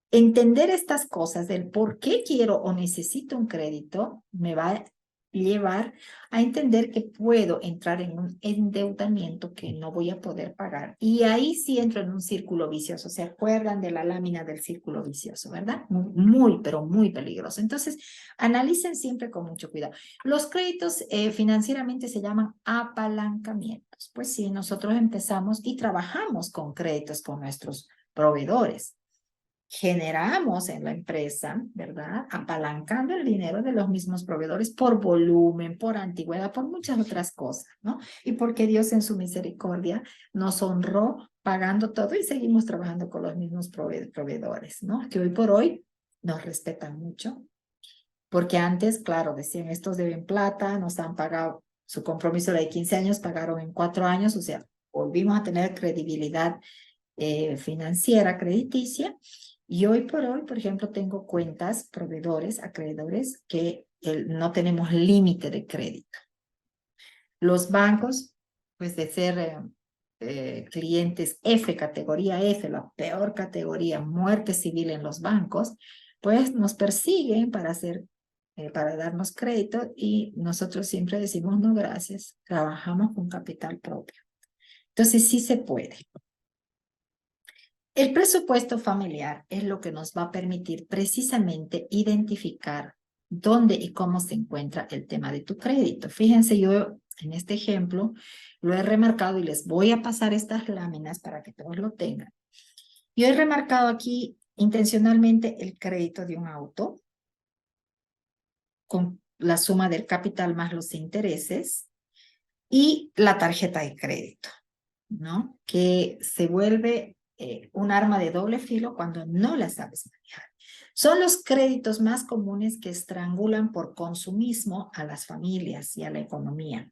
entender estas cosas del por qué quiero o necesito un crédito me va a llevar a entender que puedo entrar en un endeudamiento que no voy a poder pagar. Y ahí sí entro en un círculo vicioso. ¿Se acuerdan de la lámina del círculo vicioso, verdad? Muy, pero muy peligroso. Entonces, analicen siempre con mucho cuidado. Los créditos financieramente se llaman apalancamientos. Pues sí, nosotros empezamos y trabajamos con créditos con nuestros proveedores. Generamos en la empresa, ¿verdad? Apalancando el dinero de los mismos proveedores por volumen, por antigüedad, por muchas otras cosas, ¿no? Y porque Dios en su misericordia nos honró pagando todo y seguimos trabajando con los mismos proveedores, ¿no? Que hoy por hoy nos respetan mucho, porque antes, claro, decían, estos deben plata, nos han pagado, su compromiso era de 15 años, pagaron en 4 años, o sea, volvimos a tener credibilidad financiera, crediticia. Y hoy por hoy, por ejemplo, tengo cuentas, proveedores, acreedores, que no tenemos límite de crédito. Los bancos, pues de ser clientes F, categoría F, la peor categoría, muerte civil en los bancos, pues nos persiguen para darnos crédito y nosotros siempre decimos no gracias, trabajamos con capital propio. Entonces sí se puede. El presupuesto familiar es lo que nos va a permitir precisamente identificar dónde y cómo se encuentra el tema de tu crédito. Fíjense, yo en este ejemplo lo he remarcado y les voy a pasar estas láminas para que todos lo tengan. Yo he remarcado aquí intencionalmente el crédito de un auto con la suma del capital más los intereses y la tarjeta de crédito, ¿no? Que se vuelve un arma de doble filo cuando no la sabes manejar. Son los créditos más comunes que estrangulan por consumismo a las familias y a la economía.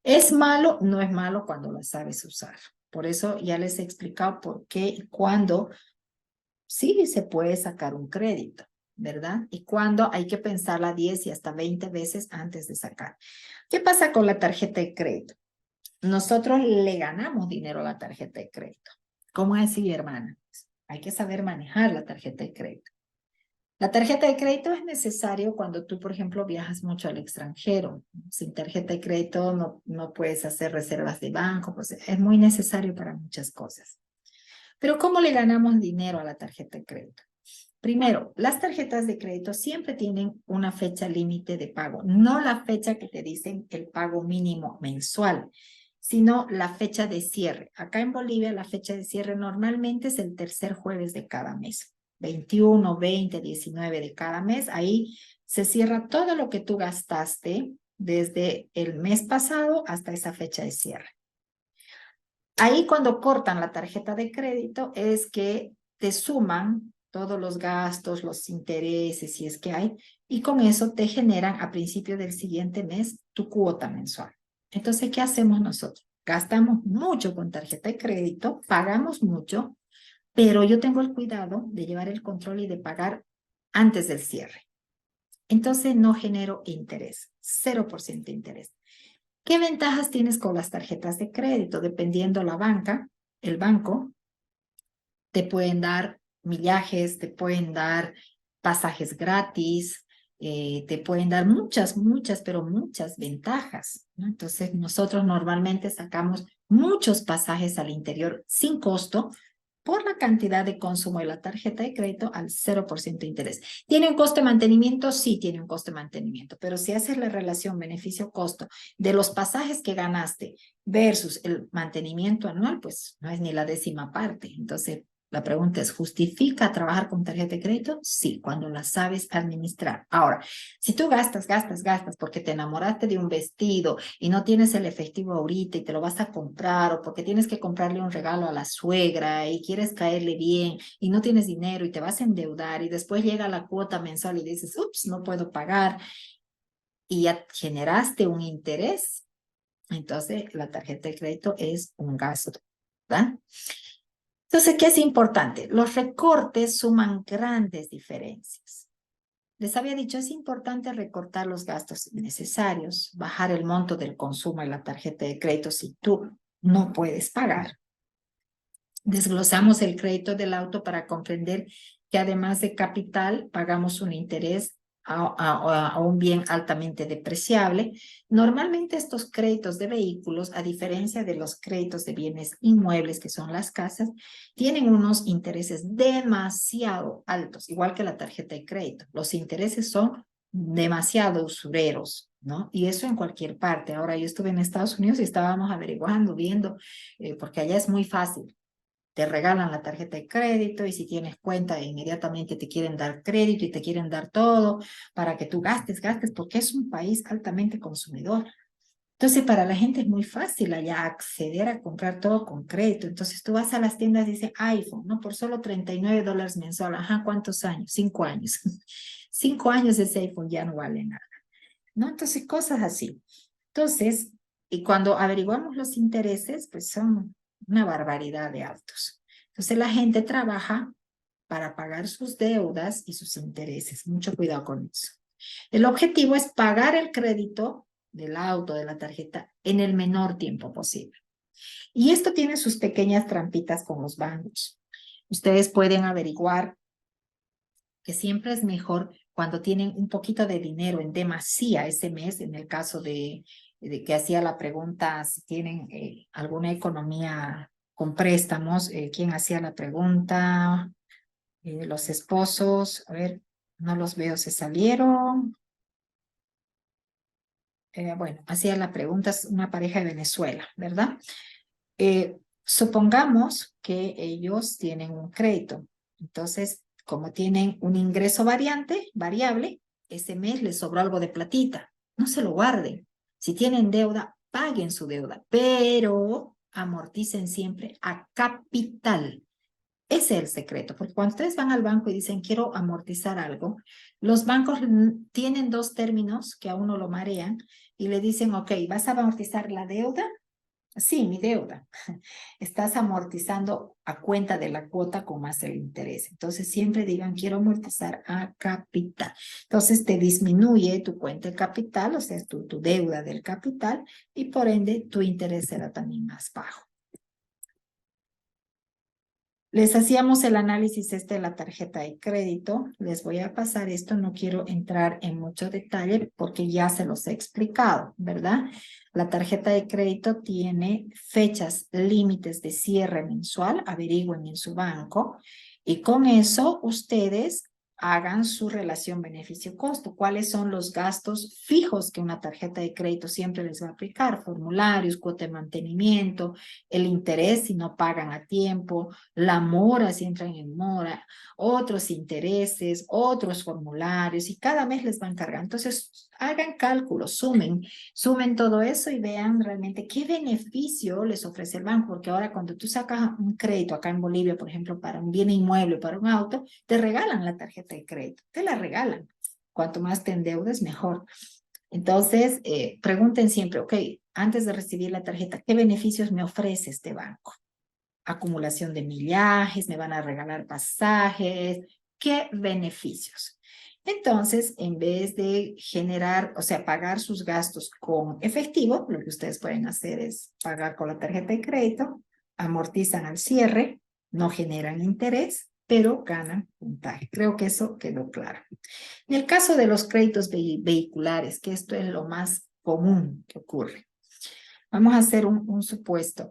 ¿Es malo? No es malo cuando la sabes usar. Por eso ya les he explicado por qué y cuándo sí se puede sacar un crédito, ¿verdad? Y cuándo hay que pensarla 10 y hasta 20 veces antes de sacar. ¿Qué pasa con la tarjeta de crédito? Nosotros le ganamos dinero a la tarjeta de crédito. ¿Cómo así, hermana? Hay que saber manejar la tarjeta de crédito. La tarjeta de crédito es necesario cuando tú, por ejemplo, viajas mucho al extranjero. Sin tarjeta de crédito no puedes hacer reservas de banco, pues es muy necesario para muchas cosas. Pero ¿cómo le ganamos dinero a la tarjeta de crédito? Primero, las tarjetas de crédito siempre tienen una fecha límite de pago, no la fecha que te dicen el pago mínimo mensual, sino la fecha de cierre. Acá en Bolivia la fecha de cierre normalmente es el tercer jueves de cada mes, 21, 20, 19 de cada mes. Ahí se cierra todo lo que tú gastaste desde el mes pasado hasta esa fecha de cierre. Ahí cuando cortan la tarjeta de crédito es que te suman todos los gastos, los intereses, si es que hay, y con eso te generan a principio del siguiente mes tu cuota mensual. Entonces, ¿qué hacemos nosotros? Gastamos mucho con tarjeta de crédito, pagamos mucho, pero yo tengo el cuidado de llevar el control y de pagar antes del cierre. Entonces, no genero interés, 0% de interés. ¿Qué ventajas tienes con las tarjetas de crédito? Dependiendo la banca, el banco, te pueden dar millajes, te pueden dar pasajes gratis, te pueden dar muchas, pero muchas ventajas, ¿no? Entonces, nosotros normalmente sacamos muchos pasajes al interior sin costo por la cantidad de consumo de la tarjeta de crédito al 0% de interés. ¿Tiene un costo de mantenimiento? Sí, tiene un costo de mantenimiento, pero si haces la relación beneficio-costo de los pasajes que ganaste versus el mantenimiento anual, pues no es ni la 10ª parte. Entonces, La pregunta es, ¿justifica trabajar con tarjeta de crédito? Sí, cuando la sabes administrar. Ahora, si tú gastas porque te enamoraste de un vestido y no tienes el efectivo ahorita y te lo vas a comprar, o porque tienes que comprarle un regalo a la suegra y quieres caerle bien y no tienes dinero y te vas a endeudar y después llega la cuota mensual y dices, ups, no puedo pagar y ya generaste un interés, entonces la tarjeta de crédito es un gasto, ¿verdad? Entonces, ¿qué es importante? Los recortes suman grandes diferencias. Les había dicho, es importante recortar los gastos innecesarios, bajar el monto del consumo en la tarjeta de crédito si tú no puedes pagar. Desglosamos el crédito del auto para comprender que además de capital, pagamos un interés a un bien altamente depreciable. Normalmente estos créditos de vehículos, a diferencia de los créditos de bienes inmuebles, que son las casas, tienen unos intereses demasiado altos, igual que la tarjeta de crédito. Los intereses son demasiado usureros, ¿no? Y eso en cualquier parte. Ahora yo estuve en Estados Unidos y estábamos averiguando, viendo, porque allá es muy fácil. Te regalan la tarjeta de crédito y si tienes cuenta inmediatamente te quieren dar crédito y te quieren dar todo para que tú gastes, porque es un país altamente consumidor. Entonces para la gente es muy fácil allá acceder a comprar todo con crédito. Entonces tú vas a las tiendas y dices iPhone, ¿no? Por solo $39 mensual. Ajá, ¿cuántos años? 5 años. 5 años ese iPhone ya no vale nada, ¿no? Entonces cosas así. Entonces, y cuando averiguamos los intereses, pues son una barbaridad de altos. Entonces la gente trabaja para pagar sus deudas y sus intereses. Mucho cuidado con eso. El objetivo es pagar el crédito del auto, de la tarjeta, en el menor tiempo posible. Y esto tiene sus pequeñas trampitas con los bancos. Ustedes pueden averiguar que siempre es mejor cuando tienen un poquito de dinero en demasía ese mes, en el caso de que hacía la pregunta si tienen alguna economía con préstamos. ¿Quién hacía la pregunta? Los esposos, a ver, no los veo, se salieron. Bueno, hacía la pregunta, es una pareja de Venezuela, ¿verdad? Supongamos que ellos tienen un crédito. Entonces, como tienen un ingreso variable, ese mes les sobró algo de platita. No se lo guarden. Si tienen deuda, paguen su deuda, pero amorticen siempre a capital. Ese es el secreto, porque cuando ustedes van al banco y dicen quiero amortizar algo, los bancos tienen dos términos que a uno lo marean y le dicen, ok, ¿vas a amortizar la deuda? Sí, mi deuda. Estás amortizando a cuenta de la cuota con más el interés. Entonces siempre digan, quiero amortizar a capital. Entonces te disminuye tu cuenta de capital, o sea, tu deuda del capital, y por ende tu interés será también más bajo. Les hacíamos el análisis de la tarjeta de crédito. Les voy a pasar esto, no quiero entrar en mucho detalle porque ya se los he explicado, ¿verdad? La tarjeta de crédito tiene fechas límites de cierre mensual, averigüen en su banco, y con eso ustedes hagan su relación beneficio-costo. ¿Cuáles son los gastos fijos que una tarjeta de crédito siempre les va a aplicar? Formularios, cuota de mantenimiento, el interés si no pagan a tiempo, la mora si entran en mora, otros intereses, otros formularios, y cada mes les van cargando. Entonces, hagan cálculos, sumen todo eso y vean realmente qué beneficio les ofrece el banco, porque ahora cuando tú sacas un crédito acá en Bolivia, por ejemplo, para un bien inmueble, para un auto, te regalan la tarjeta de crédito, te la regalan. Cuanto más te endeudes, mejor. Entonces, pregunten siempre, ok, antes de recibir la tarjeta, ¿qué beneficios me ofrece este banco? Acumulación de millajes, me van a regalar pasajes, ¿qué beneficios? Entonces, en vez de generar, o sea, pagar sus gastos con efectivo, lo que ustedes pueden hacer es pagar con la tarjeta de crédito, amortizan al cierre, no generan interés, pero ganan puntaje. Creo que eso quedó claro. En el caso de los créditos vehiculares, que esto es lo más común que ocurre, vamos a hacer un supuesto.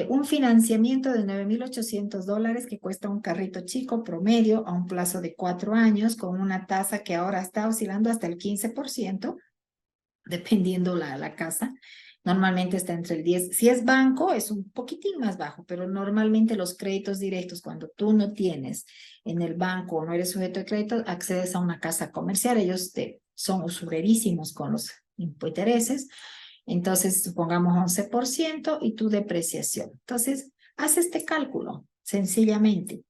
Un financiamiento de $9,800 que cuesta un carrito chico promedio a un plazo de 4 años con una tasa que ahora está oscilando hasta el 15%, dependiendo la casa. Normalmente está entre el 10. Si es banco, es un poquitín más bajo, pero normalmente los créditos directos, cuando tú no tienes en el banco o no eres sujeto de crédito, accedes a una casa comercial. Ellos son usurerísimos con los intereses. Entonces, supongamos 11% y tu depreciación. Entonces, haz este cálculo sencillamente.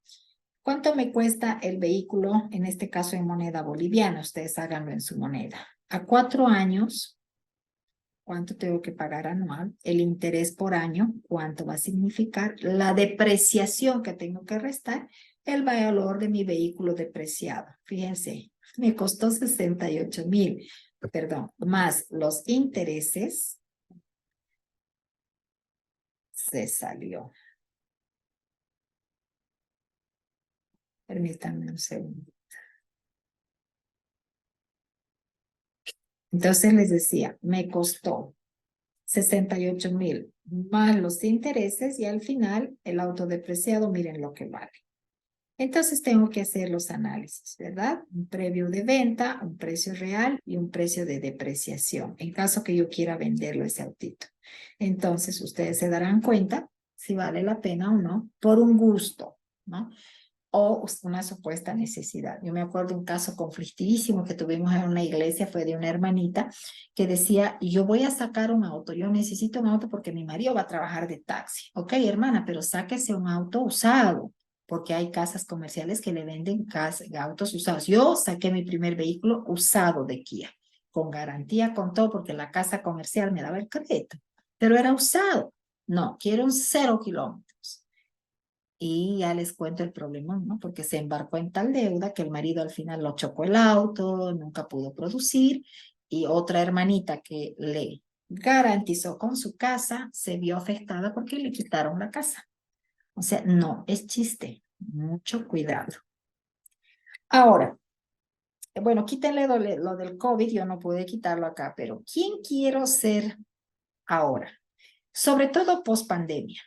¿Cuánto me cuesta el vehículo, en este caso en moneda boliviana? Ustedes háganlo en su moneda. A 4 años, ¿cuánto tengo que pagar anual? El interés por año, ¿cuánto va a significar? La depreciación que tengo que restar, el valor de mi vehículo depreciado. Fíjense, me costó 68,000, perdón, más los intereses, se salió. Permítanme un segundo. Entonces les decía, me costó 68,000 más los intereses y al final el autodepreciado, miren lo que vale. Entonces tengo que hacer los análisis, ¿verdad? Un previo de venta, un precio real y un precio de depreciación, en caso que yo quiera venderlo ese autito. Entonces ustedes se darán cuenta si vale la pena o no, por un gusto, ¿no? O una supuesta necesidad. Yo me acuerdo un caso conflictivísimo que tuvimos en una iglesia, fue de una hermanita que decía, yo voy a sacar un auto, yo necesito un auto porque mi marido va a trabajar de taxi. Ok, hermana, pero sáquese un auto usado, porque hay casas comerciales que le venden autos usados. Yo saqué mi primer vehículo usado de Kia, con garantía, con todo, porque la casa comercial me daba el crédito, pero era usado. No, quiero un 0 kilómetros. Y ya les cuento el problema, ¿no? Porque se embarcó en tal deuda que el marido al final lo chocó el auto, nunca pudo producir, y otra hermanita que le garantizó con su casa se vio afectada porque le quitaron la casa. O sea, no es chiste, mucho cuidado. Ahora, bueno, quítenle lo del COVID, yo no pude quitarlo acá, pero ¿quién quiero ser ahora? Sobre todo post-pandemia.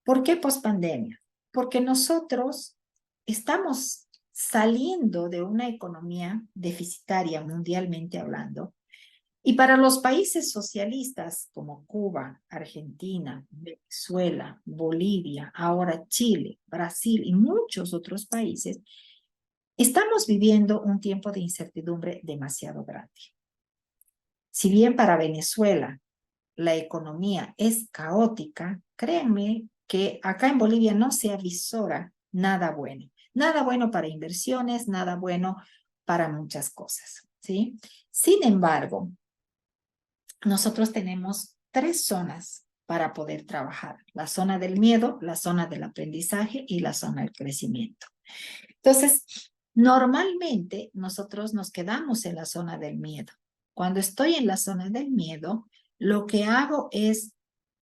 ¿Por qué post-pandemia? Porque nosotros estamos saliendo de una economía deficitaria mundialmente hablando, y para los países socialistas como Cuba, Argentina, Venezuela, Bolivia, ahora Chile, Brasil y muchos otros países, estamos viviendo un tiempo de incertidumbre demasiado grande. Si bien para Venezuela la economía es caótica, créanme que acá en Bolivia no se avisora nada bueno. Nada bueno para inversiones, nada bueno para muchas cosas, ¿sí? Sin embargo, nosotros tenemos 3 zonas para poder trabajar. La zona del miedo, la zona del aprendizaje y la zona del crecimiento. Entonces, normalmente nosotros nos quedamos en la zona del miedo. Cuando estoy en la zona del miedo, lo que hago es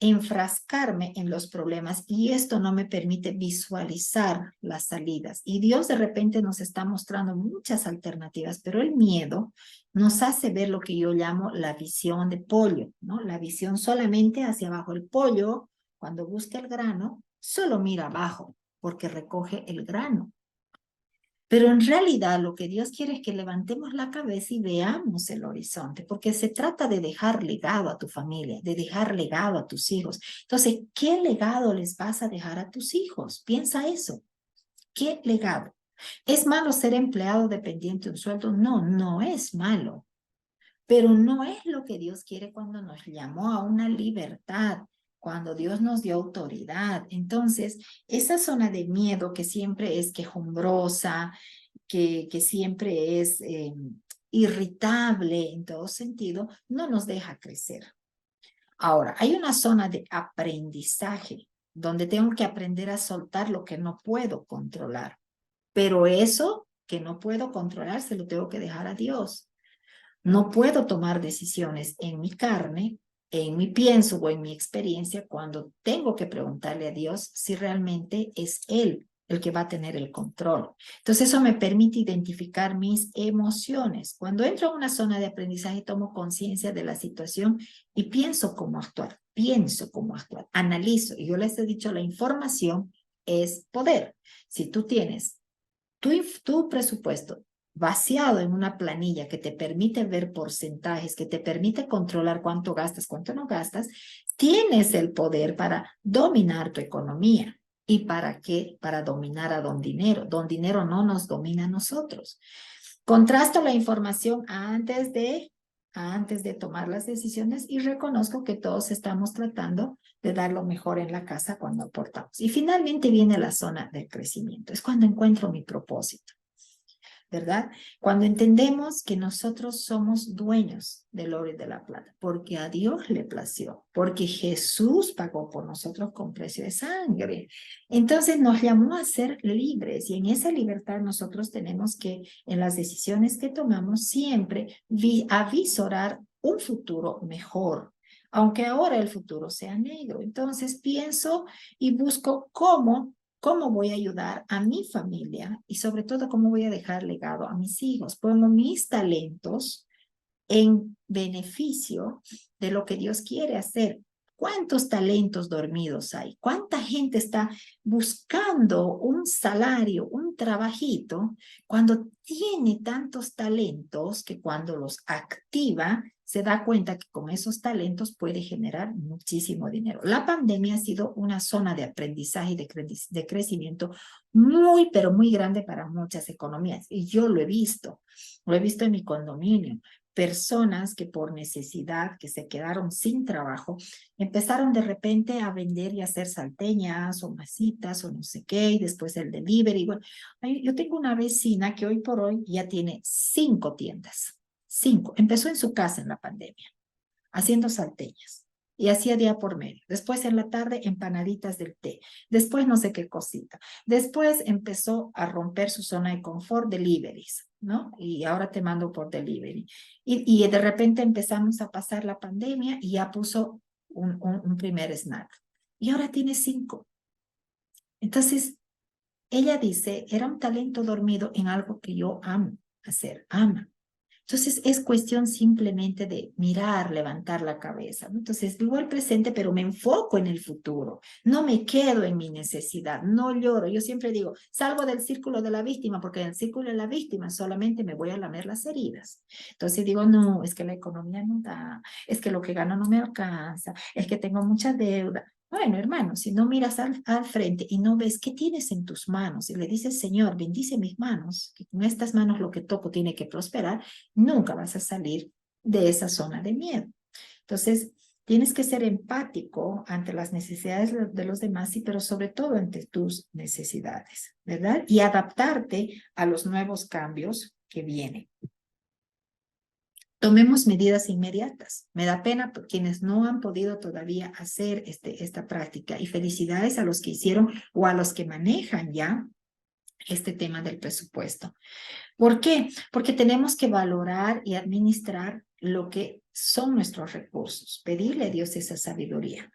enfrascarme en los problemas y esto no me permite visualizar las salidas. Y Dios de repente nos está mostrando muchas alternativas, pero el miedo nos hace ver lo que yo llamo la visión de pollo, ¿no? La visión solamente hacia abajo. El pollo, cuando busca el grano, solo mira abajo porque recoge el grano. Pero en realidad lo que Dios quiere es que levantemos la cabeza y veamos el horizonte, porque se trata de dejar legado a tu familia, de dejar legado a tus hijos. Entonces, ¿qué legado les vas a dejar a tus hijos? Piensa eso. ¿Qué legado? ¿Es malo ser empleado dependiente de un sueldo? No, no es malo. Pero no es lo que Dios quiere cuando nos llamó a una libertad, cuando Dios nos dio autoridad. Entonces, esa zona de miedo que siempre es quejumbrosa, que siempre es irritable en todo sentido, no nos deja crecer. Ahora, hay una zona de aprendizaje donde tengo que aprender a soltar lo que no puedo controlar. Pero eso que no puedo controlar se lo tengo que dejar a Dios. No puedo tomar decisiones en mi carne, en mi pienso o en mi experiencia cuando tengo que preguntarle a Dios si realmente es Él el que va a tener el control. Entonces eso me permite identificar mis emociones. Cuando entro a una zona de aprendizaje tomo conciencia de la situación y pienso cómo actuar, analizo. Y yo les he dicho, la información es poder. Si tú tienes tu presupuesto vaciado en una planilla que te permite ver porcentajes, que te permite controlar cuánto gastas, cuánto no gastas, tienes el poder para dominar tu economía. ¿Y para qué? Para dominar a don dinero. Don dinero no nos domina a nosotros. Contrasto la información antes de tomar las decisiones y reconozco que todos estamos tratando de dar lo mejor en la casa cuando aportamos. Y finalmente viene la zona del crecimiento. Es cuando encuentro mi propósito, ¿verdad? Cuando entendemos que nosotros somos dueños del oro y de la plata, porque a Dios le plació, porque Jesús pagó por nosotros con precio de sangre. Entonces nos llamó a ser libres y en esa libertad nosotros tenemos que, en las decisiones que tomamos, siempre avisorar un futuro mejor, aunque ahora el futuro sea negro. Entonces pienso y busco cómo voy a ayudar a mi familia y sobre todo cómo voy a dejar legado a mis hijos. Pongo mis talentos en beneficio de lo que Dios quiere hacer. ¿Cuántos talentos dormidos hay? ¿Cuánta gente está buscando un salario, un trabajito, cuando tiene tantos talentos que cuando los activa, se da cuenta que con esos talentos puede generar muchísimo dinero? La pandemia ha sido una zona de aprendizaje y de crecimiento muy, pero muy grande para muchas economías. Y yo lo he visto en mi condominio. Personas que por necesidad, que se quedaron sin trabajo, empezaron de repente a vender y a hacer salteñas o masitas o no sé qué, y después el delivery. Bueno, yo tengo una vecina que hoy por hoy ya tiene 5 tiendas. 5. Empezó en su casa en la pandemia, haciendo salteñas. Y hacía día por medio. Después en la tarde, empanaditas del té. Después no sé qué cosita. Después empezó a romper su zona de confort, deliveries, ¿no? Y ahora te mando por delivery. Y de repente empezamos a pasar la pandemia y ya puso un primer snack. Y ahora tiene 5. Entonces, ella dice, era un talento dormido en algo que yo amo hacer, ama. Entonces es cuestión simplemente de mirar, levantar la cabeza, ¿no? Entonces vivo el presente, pero me enfoco en el futuro. No me quedo en mi necesidad, no lloro. Yo siempre digo, salgo del círculo de la víctima, porque en el círculo de la víctima solamente me voy a lamer las heridas. Entonces digo, no, es que la economía no da, es que lo que gano no me alcanza, es que tengo mucha deuda. Bueno, hermano, si no miras al frente y no ves qué tienes en tus manos y le dices, Señor, bendice mis manos, que con estas manos lo que toco tiene que prosperar, nunca vas a salir de esa zona de miedo. Entonces, tienes que ser empático ante las necesidades de los demás, sí, pero sobre todo ante tus necesidades, ¿verdad? Y adaptarte a los nuevos cambios que vienen. Tomemos medidas inmediatas. Me da pena por quienes no han podido todavía hacer esta práctica, y felicidades a los que hicieron o a los que manejan ya este tema del presupuesto. ¿Por qué? Porque tenemos que valorar y administrar lo que son nuestros recursos, pedirle a Dios esa sabiduría.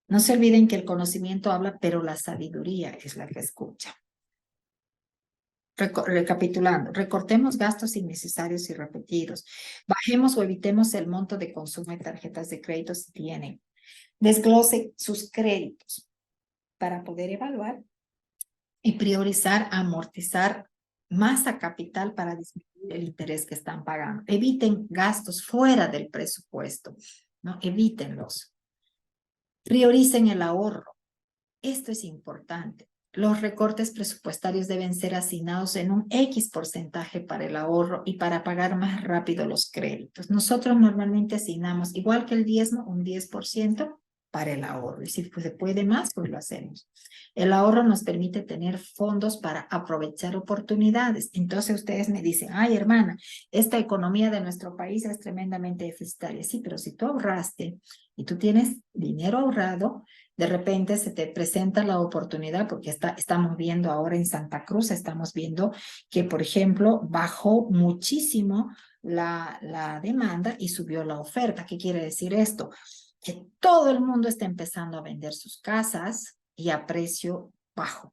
No se olviden que el conocimiento habla, pero la sabiduría es la que escucha. Recapitulando, recortemos gastos innecesarios y repetidos. Bajemos o evitemos el monto de consumo de tarjetas de crédito si tienen. Desglose sus créditos para poder evaluar y priorizar, amortizar masa capital para disminuir el interés que están pagando. Eviten gastos fuera del presupuesto, ¿no? Evítenlos. Prioricen el ahorro. Esto es importante. Los recortes presupuestarios deben ser asignados en un X porcentaje para el ahorro y para pagar más rápido los créditos. Nosotros normalmente asignamos, igual que el diezmo, un 10% para el ahorro. Y si se puede más, pues lo hacemos. El ahorro nos permite tener fondos para aprovechar oportunidades. Entonces ustedes me dicen, ay hermana, esta economía de nuestro país es tremendamente deficitaria. Sí, pero si tú ahorraste y tú tienes dinero ahorrado, de repente se te presenta la oportunidad, porque estamos viendo ahora en Santa Cruz, estamos viendo que, por ejemplo, bajó muchísimo la demanda y subió la oferta. ¿Qué quiere decir esto? Que todo el mundo está empezando a vender sus casas y a precio bajo.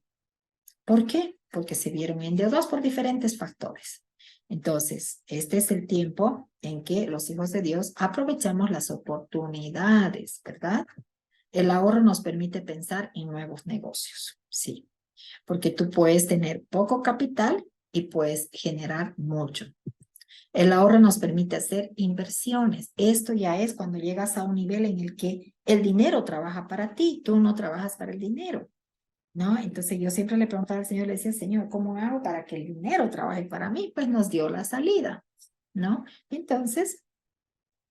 ¿Por qué? Porque se vieron endeudados por diferentes factores. Entonces, este es el tiempo en que los hijos de Dios aprovechamos las oportunidades, ¿verdad? El ahorro nos permite pensar en nuevos negocios, sí, porque tú puedes tener poco capital y puedes generar mucho. El ahorro nos permite hacer inversiones. Esto ya es cuando llegas a un nivel en el que el dinero trabaja para ti, tú no trabajas para el dinero, ¿no? Entonces yo siempre le preguntaba al Señor, le decía, Señor, ¿cómo hago para que el dinero trabaje para mí? Pues nos dio la salida, ¿no? Entonces,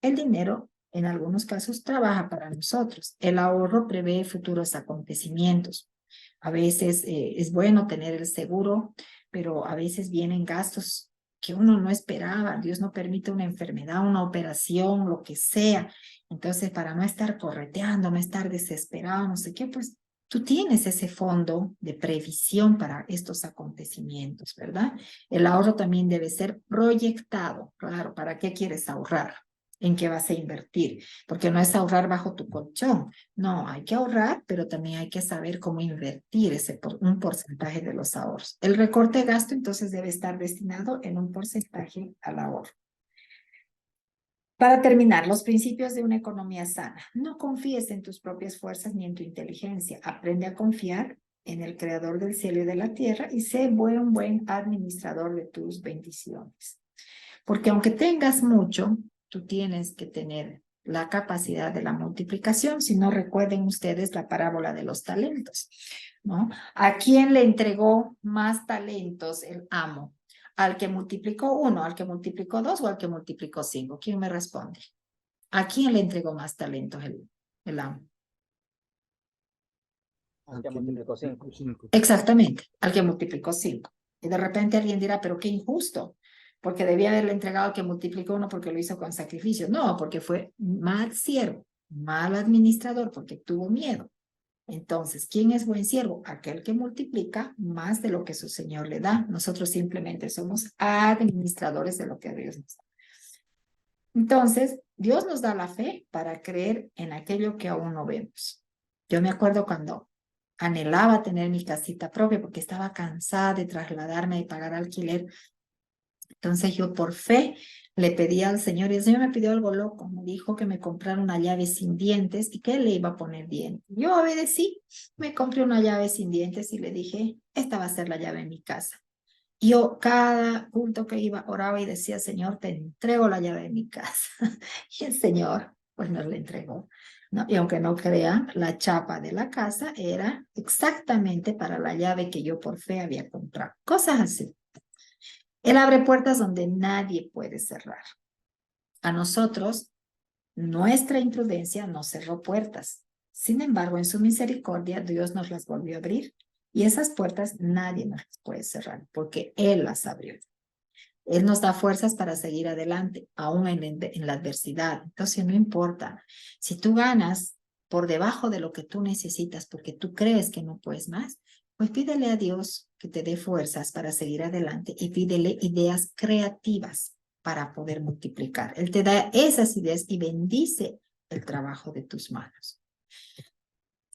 el dinero en algunos casos trabaja para nosotros. El ahorro prevé futuros acontecimientos. A veces es bueno tener el seguro, pero a veces vienen gastos que uno no esperaba. Dios no permite una enfermedad, una operación, lo que sea. Entonces, para no estar correteando, no estar desesperado, no sé qué, pues tú tienes ese fondo de previsión para estos acontecimientos, ¿verdad? El ahorro también debe ser proyectado. Claro, ¿para qué quieres ahorrar? ¿En qué vas a invertir? Porque no es ahorrar bajo tu colchón. No, hay que ahorrar, pero también hay que saber cómo invertir un porcentaje de los ahorros. El recorte de gasto entonces debe estar destinado en un porcentaje al ahorro. Para terminar, los principios de una economía sana. No confíes en tus propias fuerzas ni en tu inteligencia. Aprende a confiar en el creador del cielo y de la tierra y sé un buen administrador de tus bendiciones. Porque aunque tengas mucho, tú tienes que tener la capacidad de la multiplicación. Si no, recuerden ustedes la parábola de los talentos, ¿no? ¿A quién le entregó más talentos el amo? ¿Al que multiplicó 1, al que multiplicó 2 o al que multiplicó 5? ¿Quién me responde? ¿A quién le entregó más talentos el amo? Que multiplicó 5. Exactamente, al que multiplicó 5. Y de repente alguien dirá, pero qué injusto, porque debía haberle entregado al que multiplicó 1 porque lo hizo con sacrificio. No, porque fue mal siervo, mal administrador, porque tuvo miedo. Entonces, ¿quién es buen siervo? Aquel que multiplica más de lo que su Señor le da. Nosotros simplemente somos administradores de lo que Dios nos da. Entonces, Dios nos da la fe para creer en aquello que aún no vemos. Yo me acuerdo cuando anhelaba tener mi casita propia porque estaba cansada de trasladarme y pagar alquiler. Entonces yo por fe le pedí al Señor y el Señor me pidió algo loco. Me dijo que me comprara una llave sin dientes y que le iba a poner dientes. Yo obedecí, me compré una llave sin dientes y le dije, esta va a ser la llave en mi casa. Yo cada culto que iba oraba y decía, Señor, te entrego la llave de mi casa. Y el Señor pues nos la entregó, ¿no? Y aunque no crean, la chapa de la casa era exactamente para la llave que yo por fe había comprado. Cosas así. Él abre puertas donde nadie puede cerrar. A nosotros, nuestra imprudencia nos cerró puertas. Sin embargo, en su misericordia, Dios nos las volvió a abrir. Y esas puertas nadie nos las puede cerrar porque Él las abrió. Él nos da fuerzas para seguir adelante, aún en la adversidad. Entonces, no importa. Si tú ganas por debajo de lo que tú necesitas porque tú crees que no puedes más, pues pídele a Dios que te dé fuerzas para seguir adelante y pídele ideas creativas para poder multiplicar. Él te da esas ideas y bendice el trabajo de tus manos.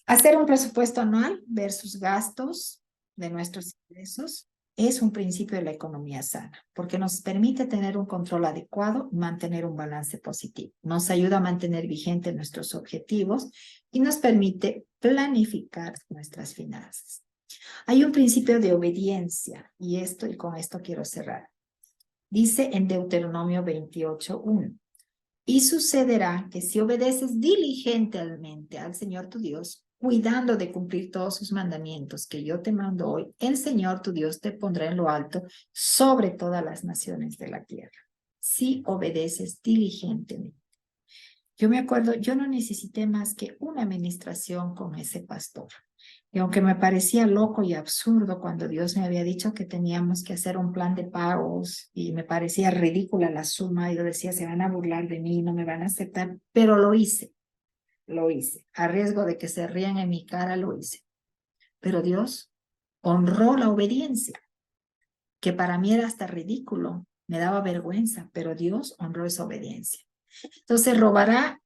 Hacer un presupuesto anual versus gastos de nuestros ingresos es un principio de la economía sana, porque nos permite tener un control adecuado y mantener un balance positivo. Nos ayuda a mantener vigentes nuestros objetivos y nos permite planificar nuestras finanzas. Hay un principio de obediencia y con esto quiero cerrar. Dice en Deuteronomio 28:1. Y sucederá que si obedeces diligentemente al Señor tu Dios, cuidando de cumplir todos sus mandamientos que yo te mando hoy, el Señor tu Dios te pondrá en lo alto sobre todas las naciones de la tierra. Si obedeces diligentemente. Yo me acuerdo, yo no necesité más que una administración con ese pastor. Y aunque me parecía loco y absurdo cuando Dios me había dicho que teníamos que hacer un plan de pagos y me parecía ridícula la suma, y yo decía, se van a burlar de mí, no me van a aceptar, pero lo hice, a riesgo de que se rían en mi cara, lo hice. Pero Dios honró la obediencia, que para mí era hasta ridículo, me daba vergüenza, pero Dios honró esa obediencia. Entonces, ¿robará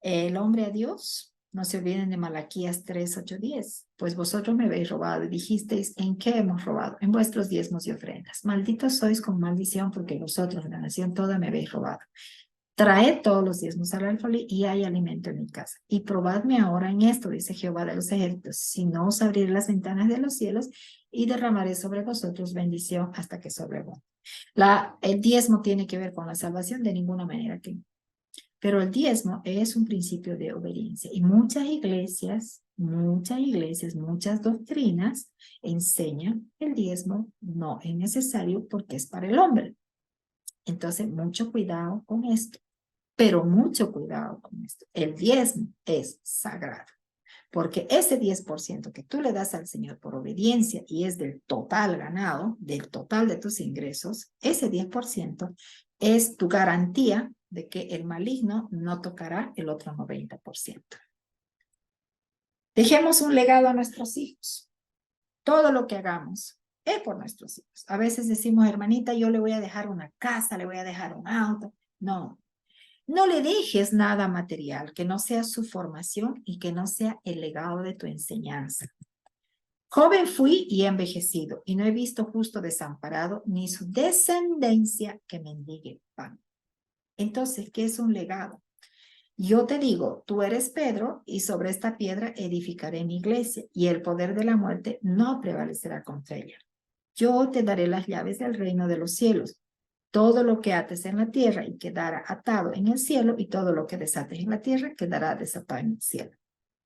el hombre a Dios? No se olviden de Malaquías 3:8-10. Pues vosotros me habéis robado y dijisteis, ¿en qué hemos robado? En vuestros diezmos y ofrendas. Malditos sois con maldición porque vosotros, la nación toda, me habéis robado. Traed todos los diezmos al alfolí y hay alimento en mi casa. Y probadme ahora en esto, dice Jehová de los ejércitos, si no os abriré las ventanas de los cielos y derramaré sobre vosotros bendición hasta que sobreabunde. El diezmo tiene que ver con la salvación de ninguna manera que. Pero el diezmo es un principio de obediencia y muchas iglesias, muchas doctrinas enseñan que el diezmo no es necesario porque es para el hombre. Entonces, mucho cuidado con esto. Pero mucho cuidado con esto. El diezmo es sagrado, porque ese 10% que tú le das al Señor por obediencia y es del total ganado, del total de tus ingresos, ese 10% es tu garantía de que el maligno no tocará el otro 90%. Dejemos un legado a nuestros hijos. Todo lo que hagamos es por nuestros hijos. A veces decimos, hermanita, yo le voy a dejar una casa, le voy a dejar un auto. No. No le dejes nada material que no sea su formación y que no sea el legado de tu enseñanza. Joven fui y he envejecido, y no he visto justo desamparado, ni su descendencia que mendigue pan. Entonces, ¿qué es un legado? Yo te digo, tú eres Pedro, y sobre esta piedra edificaré mi iglesia, y el poder de la muerte no prevalecerá contra ella. Yo te daré las llaves del reino de los cielos. Todo lo que ates en la tierra y quedará atado en el cielo, y todo lo que desates en la tierra quedará desatado en el cielo.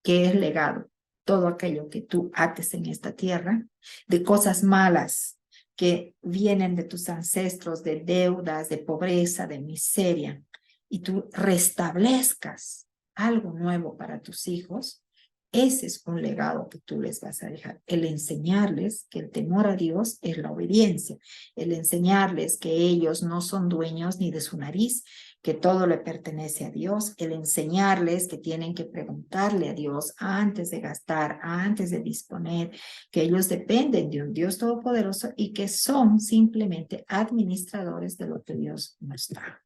¿Qué es legado? Todo aquello que tú ates en esta tierra, de cosas malas que vienen de tus ancestros, de deudas, de pobreza, de miseria, y tú restablezcas algo nuevo para tus hijos. Ese es un legado que tú les vas a dejar, el enseñarles que el temor a Dios es la obediencia, el enseñarles que ellos no son dueños ni de su nariz, que todo le pertenece a Dios, el enseñarles que tienen que preguntarle a Dios antes de gastar, antes de disponer, que ellos dependen de un Dios todopoderoso y que son simplemente administradores de lo que Dios nos da.